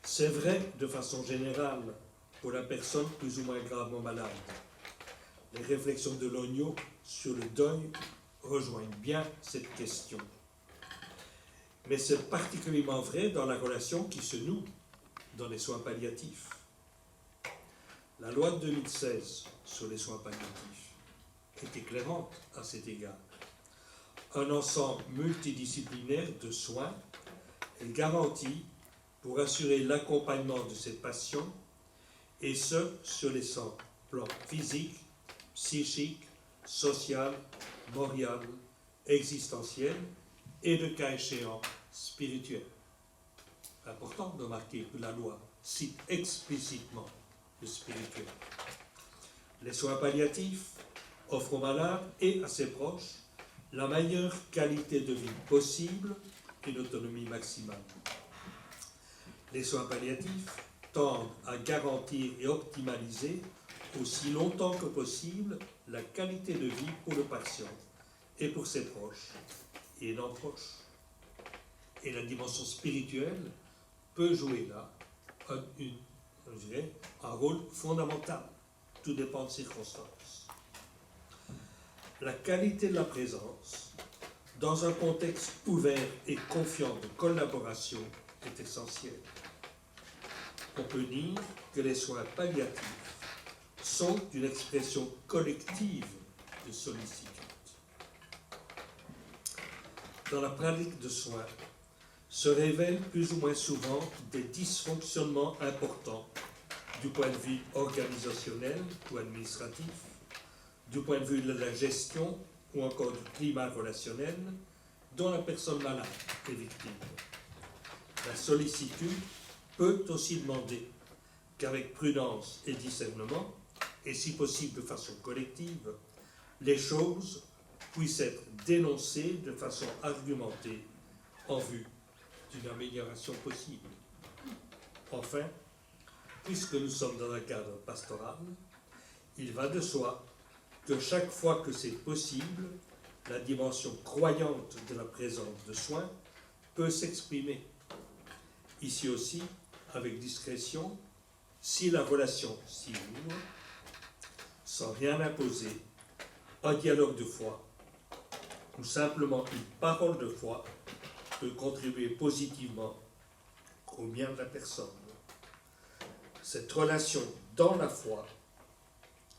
C'est vrai de façon générale pour la personne plus ou moins gravement malade. Les réflexions de Longuiot sur le deuil rejoignent bien cette question. Mais c'est particulièrement vrai dans la relation qui se noue dans les soins palliatifs. La loi de 2016 sur les soins palliatifs est éclairante à cet égard. Un ensemble multidisciplinaire de soins est garanti pour assurer l'accompagnement de ces patients, et ce, sur les plans physiques, psychiques, social, moral, existentiel et, le cas échéant, spirituel. Important de remarquer que la loi cite explicitement le spirituel. Les soins palliatifs offrent aux malades et à ses proches la meilleure qualité de vie possible et l'autonomie maximale. Les soins palliatifs tendent à garantir et optimaliser aussi longtemps que possible la qualité de vie pour le patient et pour ses proches et non proches. Et la dimension spirituelle peut jouer là un rôle fondamental. Tout dépend de circonstances. La qualité de la présence dans un contexte ouvert et confiant de collaboration est essentielle. On peut dire que les soins palliatifs sont une expression collective de sollicitude. Dans la pratique de soins, se révèlent plus ou moins souvent des dysfonctionnements importants du point de vue organisationnel ou administratif, du point de vue de la gestion ou encore du climat relationnel dont la personne malade est victime. La sollicitude peut aussi demander qu'avec prudence et discernement, et si possible de façon collective, les choses puissent être dénoncées de façon argumentée en vue d'une amélioration possible. Enfin, puisque nous sommes dans un cadre pastoral, il va de soi que chaque fois que c'est possible, la dimension croyante de la présence de soins peut s'exprimer. Ici aussi, avec discrétion, si la relation s'y ouvre, sans rien imposer, un dialogue de foi ou simplement une parole de foi peut contribuer positivement au bien de la personne. Cette relation dans la foi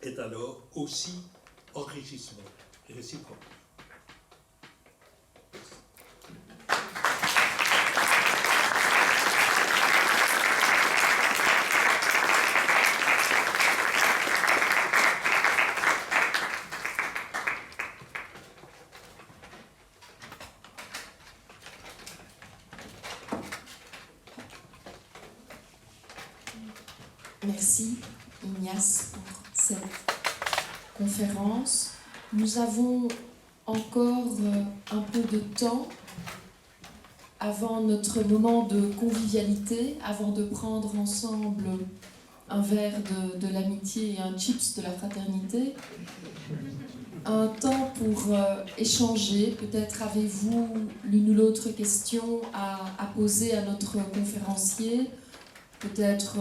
est alors aussi enrichissement et réciproque. Merci Ignace pour cette conférence. Nous avons encore un peu de temps avant notre moment de convivialité, avant de prendre ensemble un verre de l'amitié et un chips de la fraternité. Un temps pour échanger. Peut-être avez-vous l'une ou l'autre question à poser à notre conférencier. Peut-être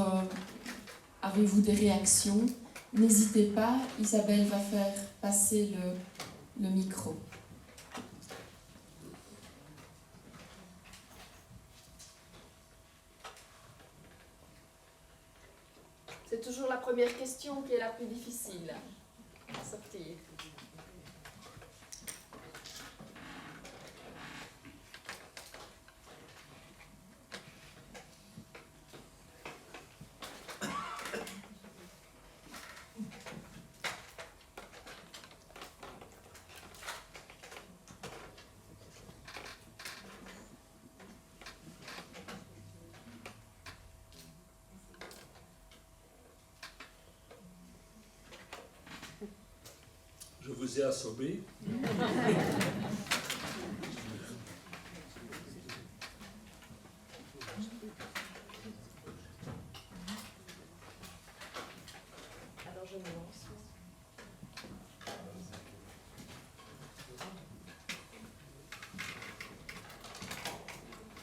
avez-vous des réactions? N'hésitez pas, Isabelle va faire passer le micro. C'est toujours la première question qui est la plus difficile à sortir. Je vous ai assommé. Alors je me lance.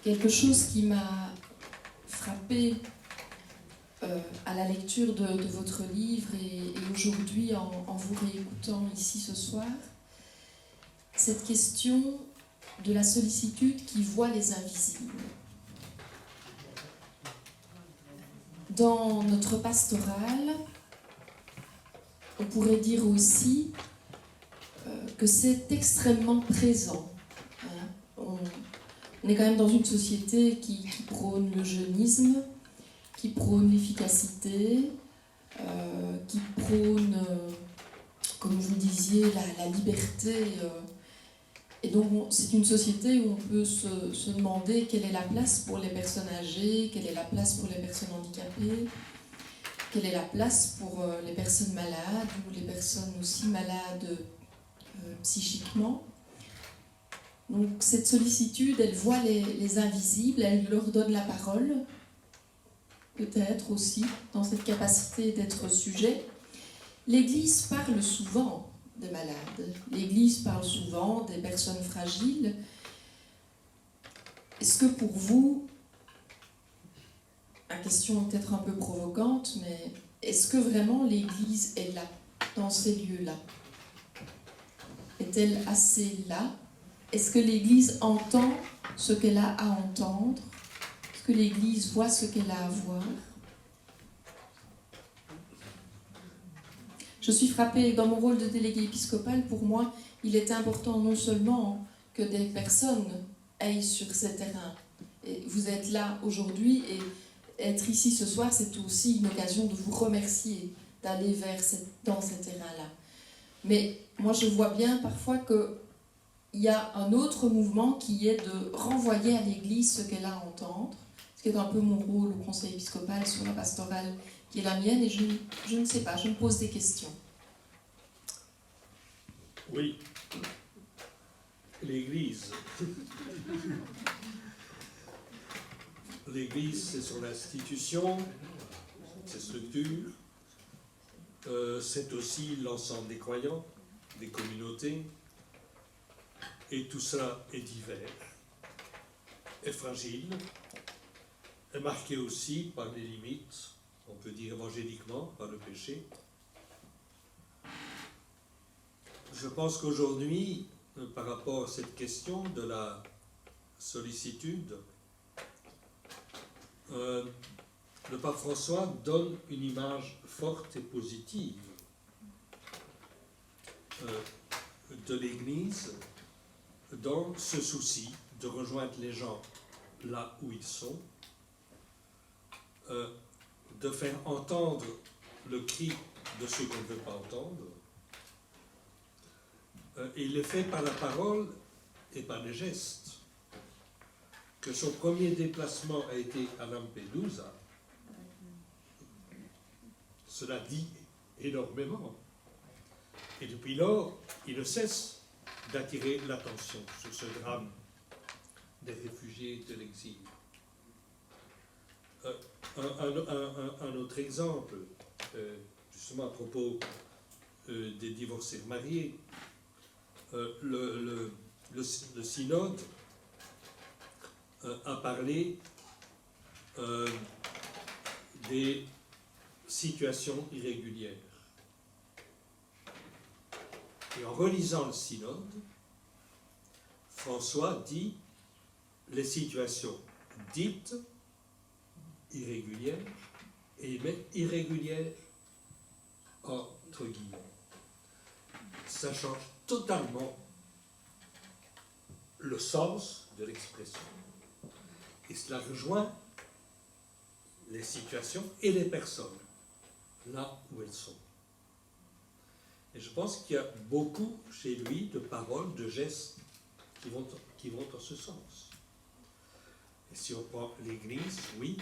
Quelque chose qui m'a frappée à la lecture de votre livre et aujourd'hui en vous réécoutant ici ce soir, cette question de la sollicitude qui voit les invisibles. Dans notre pastorale, on pourrait dire aussi que c'est extrêmement présent. On est quand même dans une société qui prône le jeunisme, qui prône l'efficacité, qui prône, comme vous disiez, la liberté. Et donc c'est une société où on peut se demander quelle est la place pour les personnes âgées, quelle est la place pour les personnes handicapées, quelle est la place pour les personnes malades ou les personnes aussi malades psychiquement. Donc cette sollicitude, elle voit les invisibles, elle leur donne la parole, peut-être aussi, dans cette capacité d'être sujet. L'Église parle souvent des malades, l'Église parle souvent des personnes fragiles. Est-ce que pour vous, la question est peut-être un peu provocante, mais est-ce que vraiment l'Église est là, dans ces lieux-là? Est-elle assez là? Est-ce que l'Église entend ce qu'elle a à entendre? Est-ce que l'Église voit ce qu'elle a à voir? Je suis frappée dans mon rôle de délégué épiscopal. Pour moi, il est important non seulement que des personnes aillent sur ces terrains. Et vous êtes là aujourd'hui et être ici ce soir, c'est aussi une occasion de vous remercier d'aller dans ces terrains-là. Mais moi, je vois bien parfois qu'il y a un autre mouvement qui est de renvoyer à l'Église ce qu'elle a à entendre, ce qui est un peu mon rôle au conseil épiscopal sur la pastorale qui est la mienne, et je ne sais pas, je me pose des questions. Oui, l'Église l'Église, c'est son institution, ses structures, c'est aussi l'ensemble des croyants, des communautés, et tout ça est divers, est fragile, est marqué aussi par les limites, on peut dire évangéliquement, par le péché. Je pense qu'aujourd'hui, par rapport à cette question de la sollicitude, le pape François donne une image forte et positive de l'Église dans ce souci de rejoindre les gens là où ils sont, de faire entendre le cri de ceux qu'on ne veut pas entendre, et il le fait par la parole et par les gestes. Que son premier déplacement a été à Lampedusa, cela dit énormément. Et depuis lors, il ne cesse d'attirer l'attention sur ce drame des réfugiés de l'exil. Un autre exemple, justement à propos des divorcés mariés, le synode a parlé des situations irrégulières. Et en relisant le synode, François dit les situations dites irrégulières, et il met irrégulières entre guillemets. Ça change totalement le sens de l'expression. Et cela rejoint les situations et les personnes, là où elles sont. Et je pense qu'il y a beaucoup chez lui de paroles, de gestes qui vont en ce sens. Et si on prend l'Église, oui,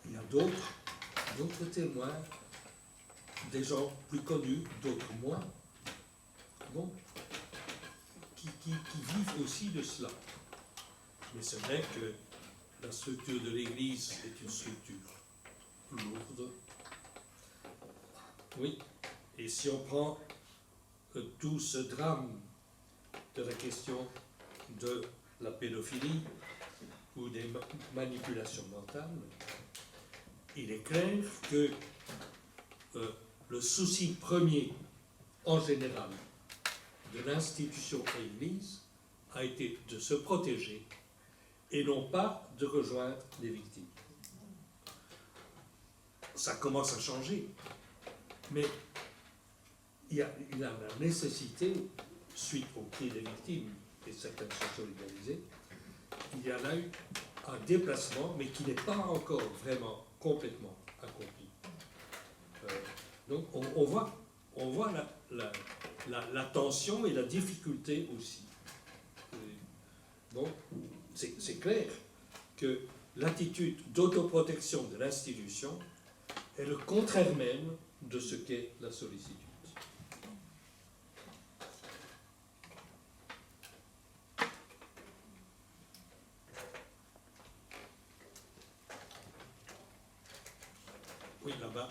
il y a d'autres témoins, des gens plus connus, d'autres moins, bon, qui vivent aussi de cela. Mais c'est vrai que la structure de l'Église est une structure lourde. Oui, et si on prend tout ce drame de la question de la pédophilie ou des manipulations mentales, il est clair que le souci premier, en général, de l'institution Église a été de se protéger et non pas de rejoindre les victimes. Ça commence à changer, mais il y a la nécessité, suite au cri des victimes, et certaines sont solidarisées, il y en a eu un déplacement, mais qui n'est pas encore vraiment complètement accompli. Donc on voit la tension et la difficulté aussi. Bon, c'est clair que l'attitude d'autoprotection de l'institution est le contraire même de ce qu'est la sollicitude. Oui, là-bas.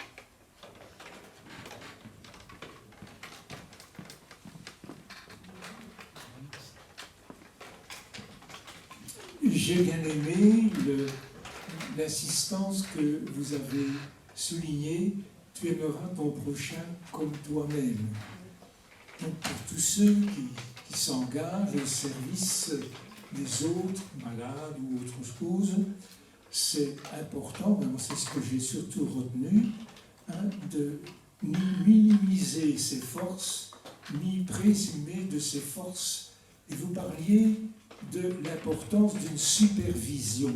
J'ai bien aimé l'assistance que vous avez soulignée. Tu aimeras ton prochain comme toi-même. Donc pour tous ceux qui s'engagent au service des autres, malades ou autre chose, c'est important, c'est ce que j'ai surtout retenu, de ni minimiser ses forces, ni présumer de ses forces. Et vous parliez de l'importance d'une supervision.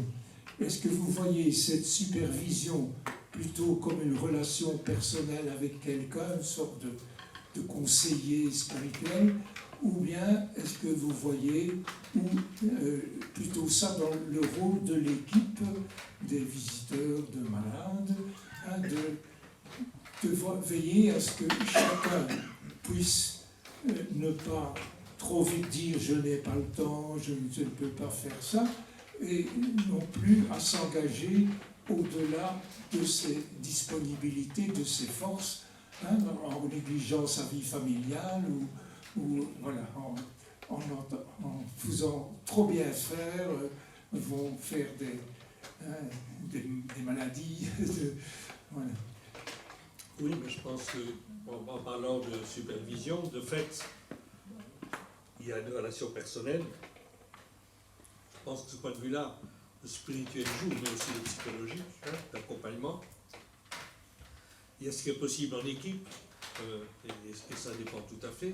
Est-ce que vous voyez cette supervision plutôt comme une relation personnelle avec quelqu'un, une sorte de conseiller spirituel, ou bien est-ce que vous voyez plutôt ça dans le rôle de l'équipe des visiteurs de malades, de veiller à ce que chacun puisse ne pas trop vite dire « je n'ai pas le temps, je ne peux pas faire ça », et non plus à s'engager au-delà de ses disponibilités, de ses forces, hein, en négligeant sa vie familiale ou voilà, en faisant trop bien faire, vont faire des maladies. Voilà. Oui, mais je pense qu'en parlant de supervision, de fait, il y a une relation personnelle. Je pense que de ce point de vue-là, le spirituel joue, mais aussi le psychologique, hein, l'accompagnement. Il y a ce qui est possible en équipe, et ça dépend tout à fait,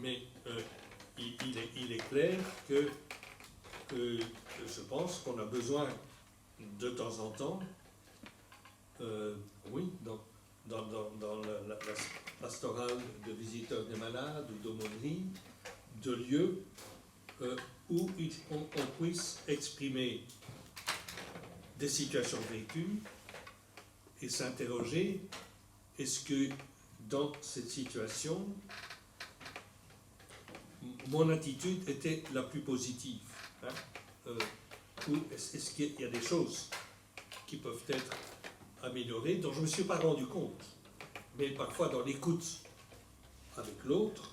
mais il est clair que je pense qu'on a besoin de temps en temps, oui, dans la pastorale de visiteurs des malades ou d'aumônerie, de lieux où on puisse exprimer des situations vécues et s'interroger, est-ce que dans cette situation, mon attitude était la plus positive, hein, ou est-ce qu'il y a des choses qui peuvent être améliorées dont je ne me suis pas rendu compte, mais parfois dans l'écoute avec l'autre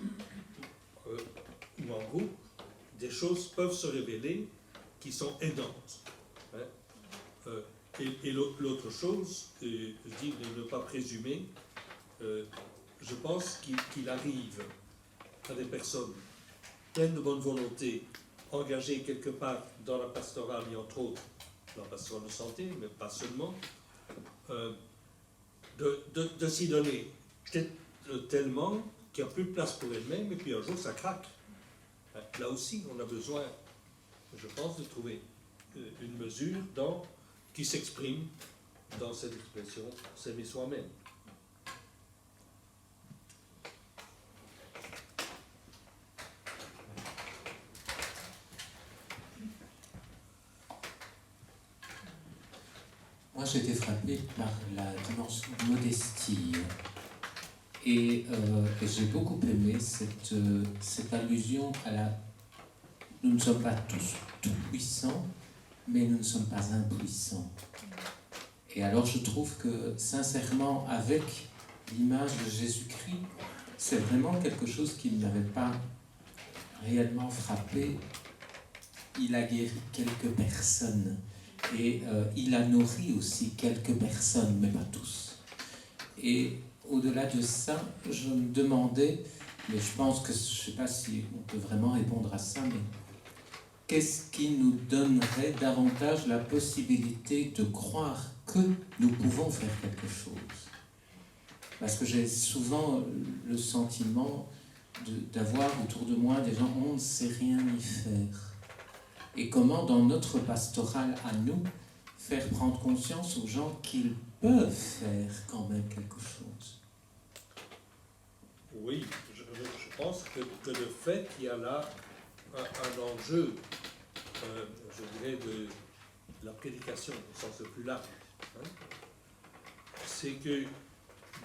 ou en groupe, des choses peuvent se révéler qui sont aidantes. Hein. Et l'autre chose, je dis de ne pas présumer, je pense qu'il arrive à des personnes pleines de bonne volonté, engagées quelque part dans la pastorale, et entre autres dans la pastorale de santé, mais pas seulement, de s'y donner tellement qu'il n'y a plus de place pour elle-même, et puis un jour ça craque. Là aussi, on a besoin, je pense, de trouver une mesure qui s'exprime dans cette expression « s'aimer soi-même ». Moi, j'ai été frappé par la dimension de modestie. Et j'ai beaucoup aimé cette allusion à la... Nous ne sommes pas tous tout-puissants, mais nous ne sommes pas impuissants. Et alors je trouve que, sincèrement, avec l'image de Jésus-Christ, c'est vraiment quelque chose qui ne m'avait pas réellement frappé. Il a guéri quelques personnes. Et il a nourri aussi quelques personnes, mais pas tous. Et au-delà de ça, je me demandais, mais je pense que, je ne sais pas si on peut vraiment répondre à ça, mais qu'est-ce qui nous donnerait davantage la possibilité de croire que nous pouvons faire quelque chose? Parce que j'ai souvent le sentiment d'avoir autour de moi des gens, on ne sait rien y faire. Et comment, dans notre pastorale à nous, faire prendre conscience aux gens qu'ils peuvent faire quand même quelque chose. Oui, je pense que de fait, il y a là un enjeu, je dirais, de la prédication au sens le plus large. Hein. C'est que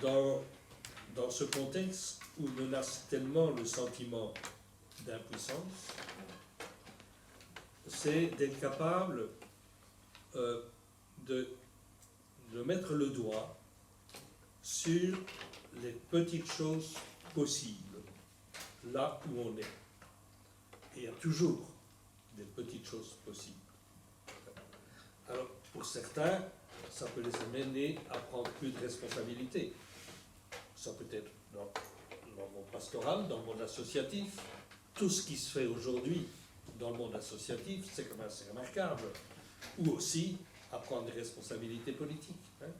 dans ce contexte où menace tellement le sentiment d'impuissance, c'est d'être capable de mettre le doigt sur les petites choses possibles, là où on est. Et il y a toujours des petites choses possibles. Alors, pour certains, ça peut les amener à prendre plus de responsabilités. Ça peut être dans le monde pastoral, dans le monde associatif. Tout ce qui se fait aujourd'hui dans le monde associatif, c'est quand même assez remarquable. Ou aussi à prendre des responsabilités politiques. Hein.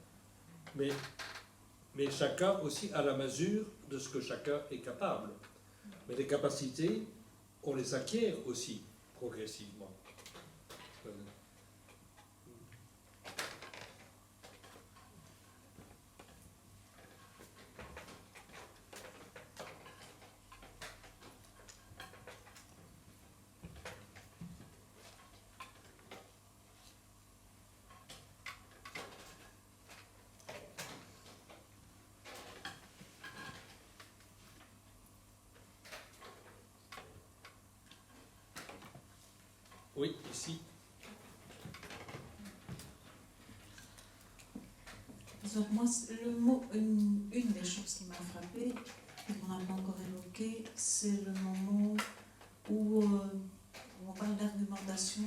Mais chacun aussi à la mesure de ce que chacun est capable. Mais les capacités, on les acquiert aussi progressivement. Oui, ici. Donc moi, le mot, une des choses qui m'a frappée, et qu'on n'a pas encore évoqué, c'est le moment où on parle d'argumentation.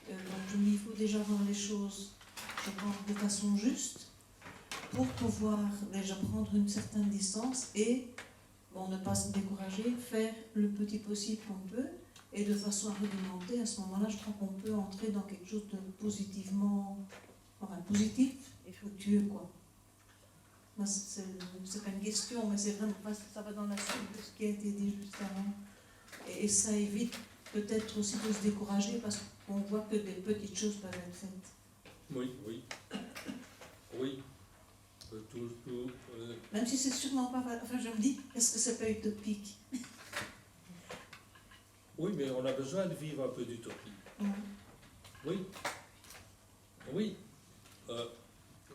Donc il faut déjà voir les choses, je pense, de façon juste, pour pouvoir déjà prendre une certaine distance et, bon, ne pas se décourager, faire le petit possible qu'on peut, et de façon argumentée, à ce moment-là, je crois qu'on peut entrer dans quelque chose de positif et fructueux, quoi. Moi, c'est pas une question, mais c'est vraiment, ça va dans la suite de ce qui a été dit juste avant. Et ça évite peut-être aussi de se décourager parce qu'on voit que des petites choses peuvent être faites. Oui. Même si c'est sûrement pas... Enfin, je me dis, est-ce que c'est pas utopique? Oui, mais on a besoin de vivre un peu d'utopie. Oui.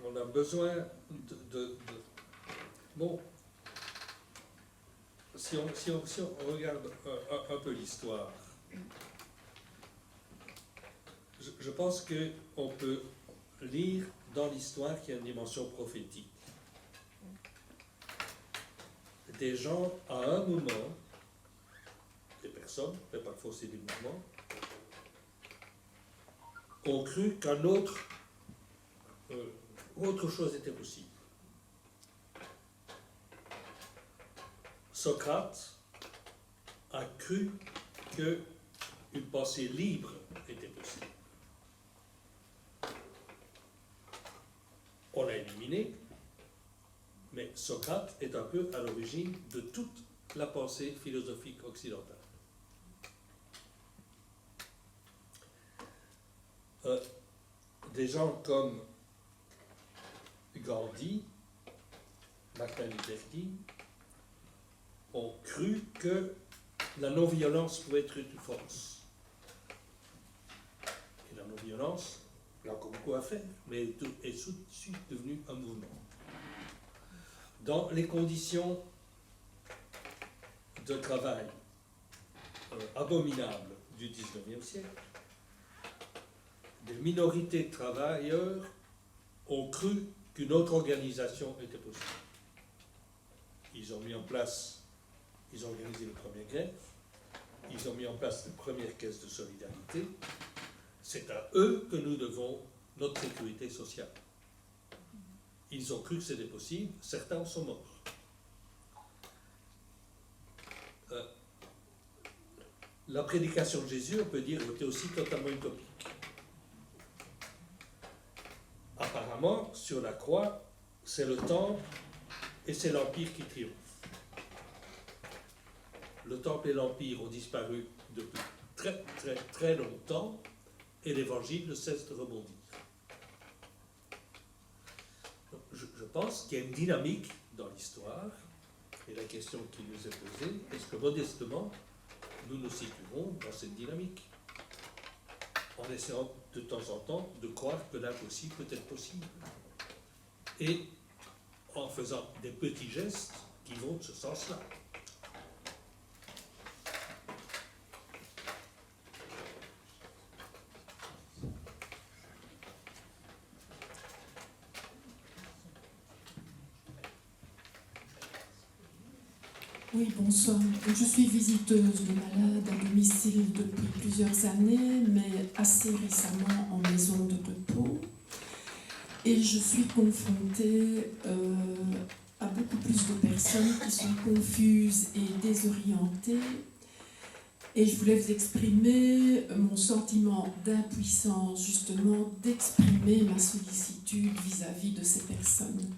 On a besoin Bon, si on regarde un peu l'histoire, je pense qu'on peut lire dans l'histoire qu'il y a une dimension prophétique. Des gens, à un moment, des personnes, mais pas forcément des mouvements, ont cru qu'un autre chose était possible. Socrate a cru qu'une pensée libre était possible. On l'a éliminé, mais Socrate est un peu à l'origine de toute la pensée philosophique occidentale. Des gens comme Gandhi, Martin Luther King, ont cru que la non-violence pouvait être une force. Et la non-violence, il y a encore beaucoup à faire, mais est devenu un mouvement. Dans les conditions de travail abominables du XIXe siècle, des minorités de travailleurs ont cru qu'une autre organisation était possible. Ils ont organisé les premières grèves, ils ont mis en place les premières caisses de solidarité. C'est à eux que nous devons notre sécurité sociale. Ils ont cru que c'était possible, certains en sont morts. La prédication de Jésus, on peut dire, était aussi totalement utopique. Apparemment, sur la croix, c'est le temple et c'est l'Empire qui triomphe. Le temple et l'Empire ont disparu depuis très très très longtemps et l'Évangile ne cesse de rebondir. Je pense qu'il y a une dynamique dans l'histoire et la question qui nous est posée, est-ce que modestement nous nous situerons dans cette dynamique en essayant de temps en temps de croire que l'impossible peut être possible et en faisant des petits gestes qui vont de ce sens-là. Oui, bonsoir. Je suis visiteuse de malades à domicile depuis plusieurs années, mais assez récemment en maison de repos. Et je suis confrontée à beaucoup plus de personnes qui sont confuses et désorientées. Et je voulais vous exprimer mon sentiment d'impuissance, justement, d'exprimer ma sollicitude vis-à-vis de ces personnes.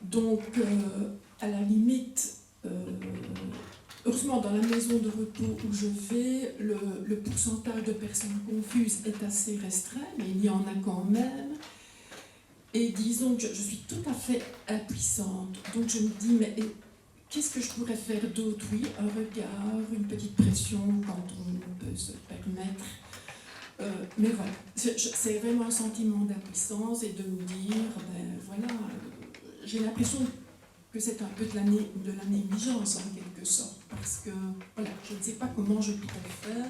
Donc, à la limite, heureusement, dans la maison de repos où je vais, le pourcentage de personnes confuses est assez restreint, mais il y en a quand même. Et disons que je suis tout à fait impuissante. Donc je me dis, mais qu'est-ce que je pourrais faire d'autre? Oui, un regard, une petite pression quand on peut se permettre. Mais voilà, c'est vraiment un sentiment d'impuissance et de me dire, ben voilà, j'ai l'impression que c'est un peu de la négligence en quelque sorte, parce que voilà, je ne sais pas comment je pourrais faire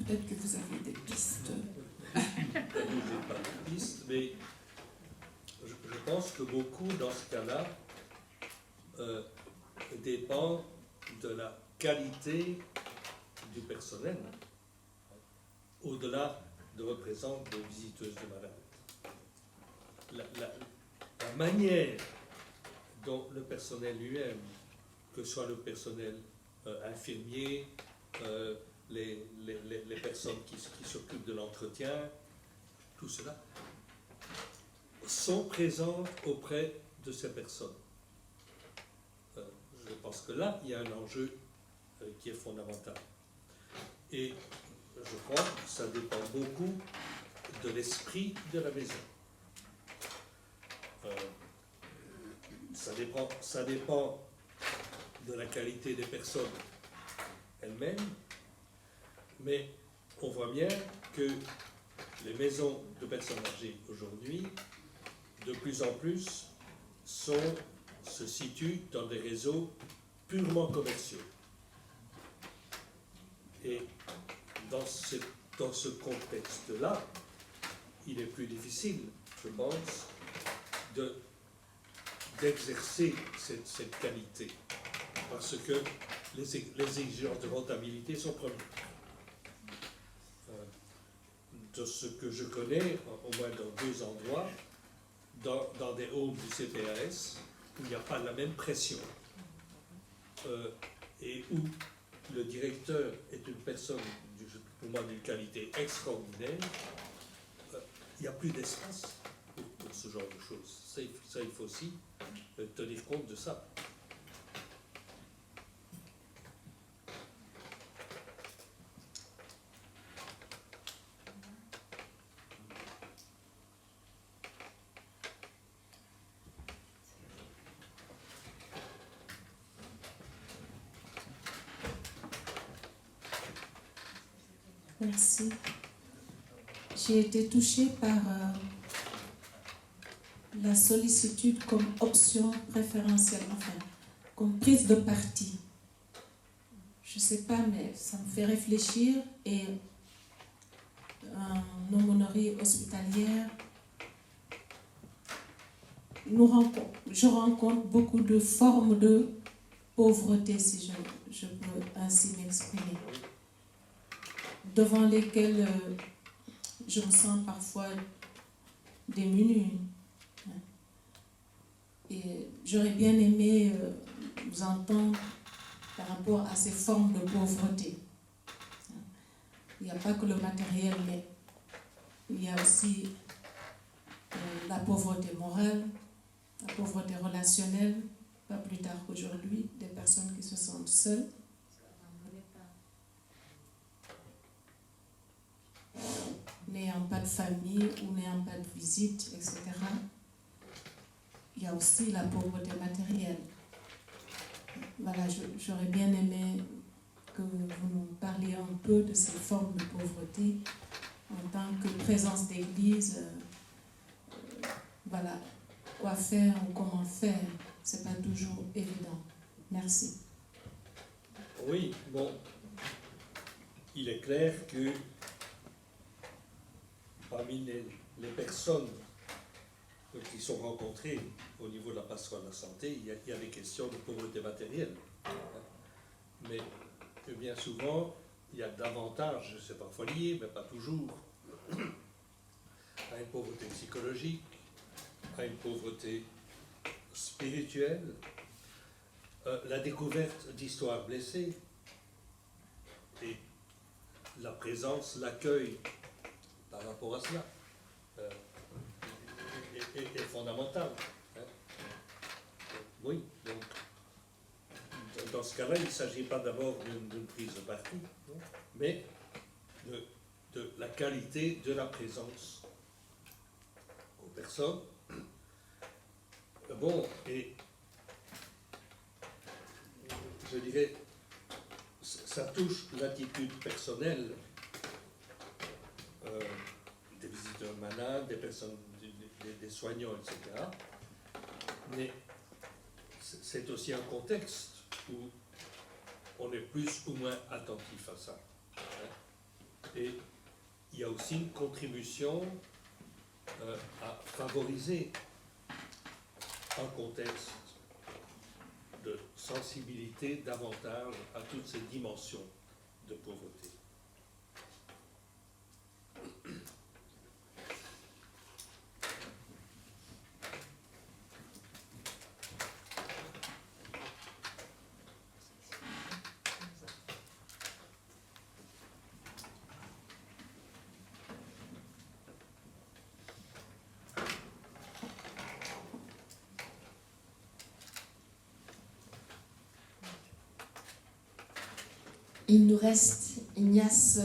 Peut-être que vous avez des pistes. Je n'ai pas de piste, mais je pense que beaucoup, dans ce cas-là, dépend de la qualité du personnel, au-delà de représenter des visiteuses de malades. La manière dont le personnel lui-même, que ce soit le personnel infirmier, les personnes qui s'occupent de l'entretien, tout cela, sont présents auprès de ces personnes. Je pense que là, il y a un enjeu qui est fondamental. Et je crois que ça dépend beaucoup de l'esprit de la maison. Ça dépend de la qualité des personnes elles-mêmes, mais on voit bien que les maisons de personnes âgées aujourd'hui, de plus en plus, se situent dans des réseaux purement commerciaux. Et dans ce contexte-là, il est plus difficile, je pense, d'exercer cette qualité, parce que les exigences de rentabilité sont premières. De ce que je connais, au moins dans 2 endroits, dans des homes du CPAS, où il n'y a pas la même pression, et où le directeur est une personne, pour moi, d'une qualité extraordinaire, il n'y a plus d'espace pour ce genre de choses. Ça, il faut aussi tenir compte de ça. Merci. J'ai été touchée par la sollicitude comme option préférentielle, enfin, comme prise de parti. Je ne sais pas, mais ça me fait réfléchir. Et en aumônerie hospitalière, je rencontre beaucoup de formes de pauvreté, si je peux ainsi m'exprimer, devant lesquelles je me sens parfois démunie. Et j'aurais bien aimé vous entendre par rapport à ces formes de pauvreté. Il n'y a pas que le matériel, mais il y a aussi la pauvreté morale, la pauvreté relationnelle, pas plus tard qu'aujourd'hui, des personnes qui se sentent seules. N'ayant pas de famille ou n'ayant pas de visite, etc. Il y a aussi la pauvreté matérielle. Voilà, j'aurais bien aimé que vous nous parliez un peu de ces formes de pauvreté en tant que présence d'église. Voilà, quoi faire ou comment faire, c'est pas toujours évident. Merci. Oui, bon, il est clair que parmi les personnes qui sont rencontrées au niveau de la pastorale de la santé, il y a des questions de pauvreté matérielle. Mais bien souvent, il y a davantage, c'est parfois lié, mais pas toujours, à une pauvreté psychologique, à une pauvreté spirituelle, la découverte d'histoires blessées et la présence, l'accueil par rapport à cela est fondamental. Oui, donc dans ce cas-là, il ne s'agit pas d'abord d'une prise de parti, mais de la qualité de la présence aux personnes. Bon, et je dirais, ça touche l'attitude personnelle des visiteurs malades, des personnes, des soignants, etc. Mais c'est aussi un contexte où on est plus ou moins attentif à ça. Et il y a aussi une contribution à favoriser un contexte de sensibilité davantage à toutes ces dimensions de pauvreté. Il nous reste, Ignace,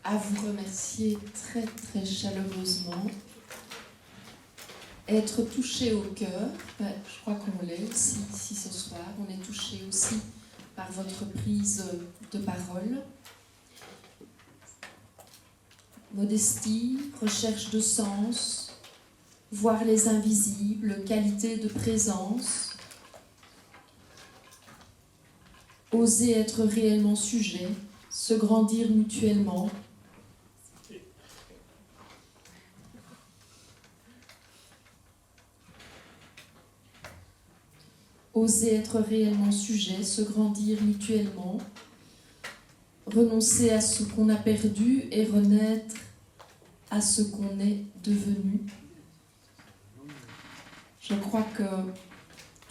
à vous remercier très très chaleureusement. Être touché au cœur, je crois qu'on l'est aussi ici ce soir. On est touché aussi par votre prise de parole. Modestie, recherche de sens, voir les invisibles, qualité de présence. Oser être réellement sujet, se grandir mutuellement. Oser être réellement sujet, se grandir mutuellement. Renoncer à ce qu'on a perdu et renaître à ce qu'on est devenu. Je crois que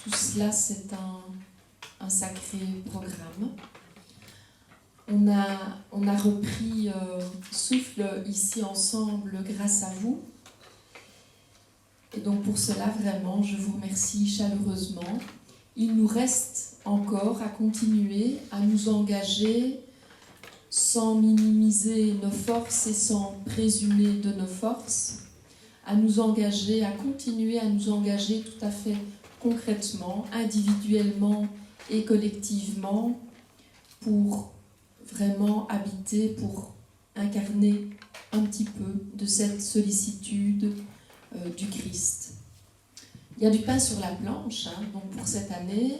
tout cela, c'est un sacré programme. On a repris souffle ici ensemble grâce à vous. Et donc pour cela, vraiment, je vous remercie chaleureusement. Il nous reste encore à continuer, à nous engager sans minimiser nos forces et sans présumer de nos forces, à nous engager, à continuer à nous engager tout à fait concrètement, individuellement et collectivement, pour vraiment habiter, pour incarner un petit peu de cette sollicitude du Christ. Il y a du pain sur la planche, donc pour cette année,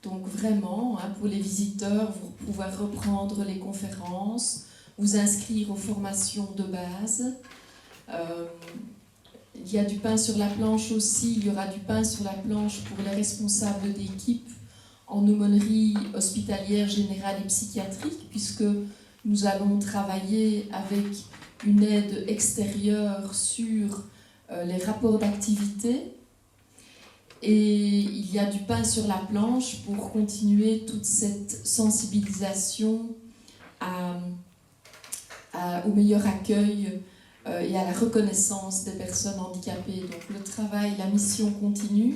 donc vraiment, pour les visiteurs, vous pouvez reprendre les conférences, vous inscrire aux formations de base. Il y a du pain sur la planche aussi, il y aura du pain sur la planche pour les responsables d'équipe en aumônerie hospitalière générale et psychiatrique, puisque nous allons travailler avec une aide extérieure sur les rapports d'activité. Et il y a du pain sur la planche pour continuer toute cette sensibilisation au meilleur accueil et à la reconnaissance des personnes handicapées. Donc le travail, la mission continue.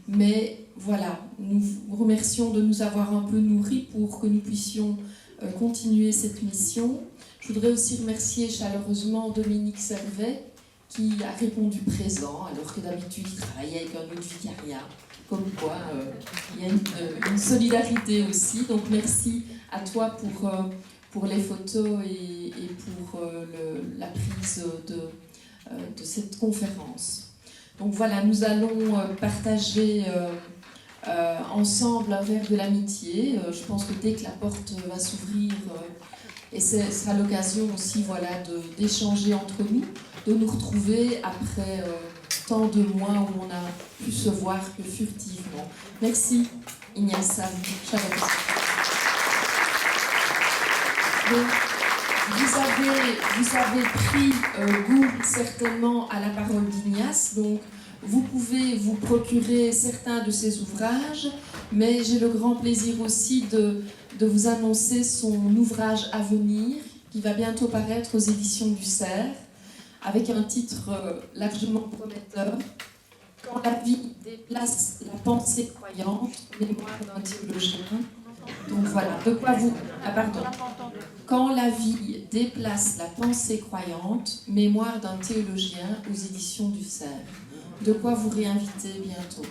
Mais voilà, nous vous remercions de nous avoir un peu nourris pour que nous puissions continuer cette mission. Je voudrais aussi remercier chaleureusement Dominique Servet qui a répondu présent alors que d'habitude il travaillait avec un autre vicariat. Comme quoi, il y a une solidarité aussi. Donc merci à toi pour les photos et pour la prise de cette conférence. Donc voilà, nous allons partager ensemble un verre de l'amitié. Je pense que dès que la porte va s'ouvrir, et ce sera l'occasion aussi d'échanger entre nous, de nous retrouver après tant de mois où on a pu se voir que furtivement. Merci Ignace, chaleureusement. Vous avez pris goût certainement à la parole d'Ignace, donc vous pouvez vous procurer certains de ses ouvrages, mais j'ai le grand plaisir aussi de vous annoncer son ouvrage à venir, qui va bientôt paraître aux éditions du Cerf, avec un titre largement prometteur, « Quand la vie déplace la pensée croyante, mémoire d'un théologien ». Donc voilà, de quoi vous... Ah pardon. Quand la vie déplace la pensée croyante, mémoire d'un théologien aux éditions du Cerf. De quoi vous réinviter bientôt.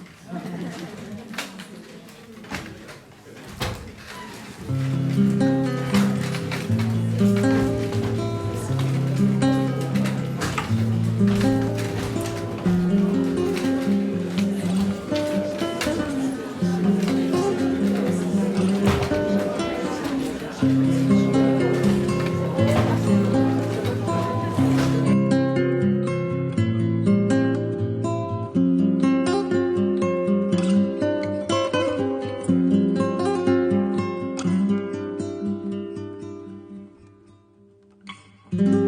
Merci.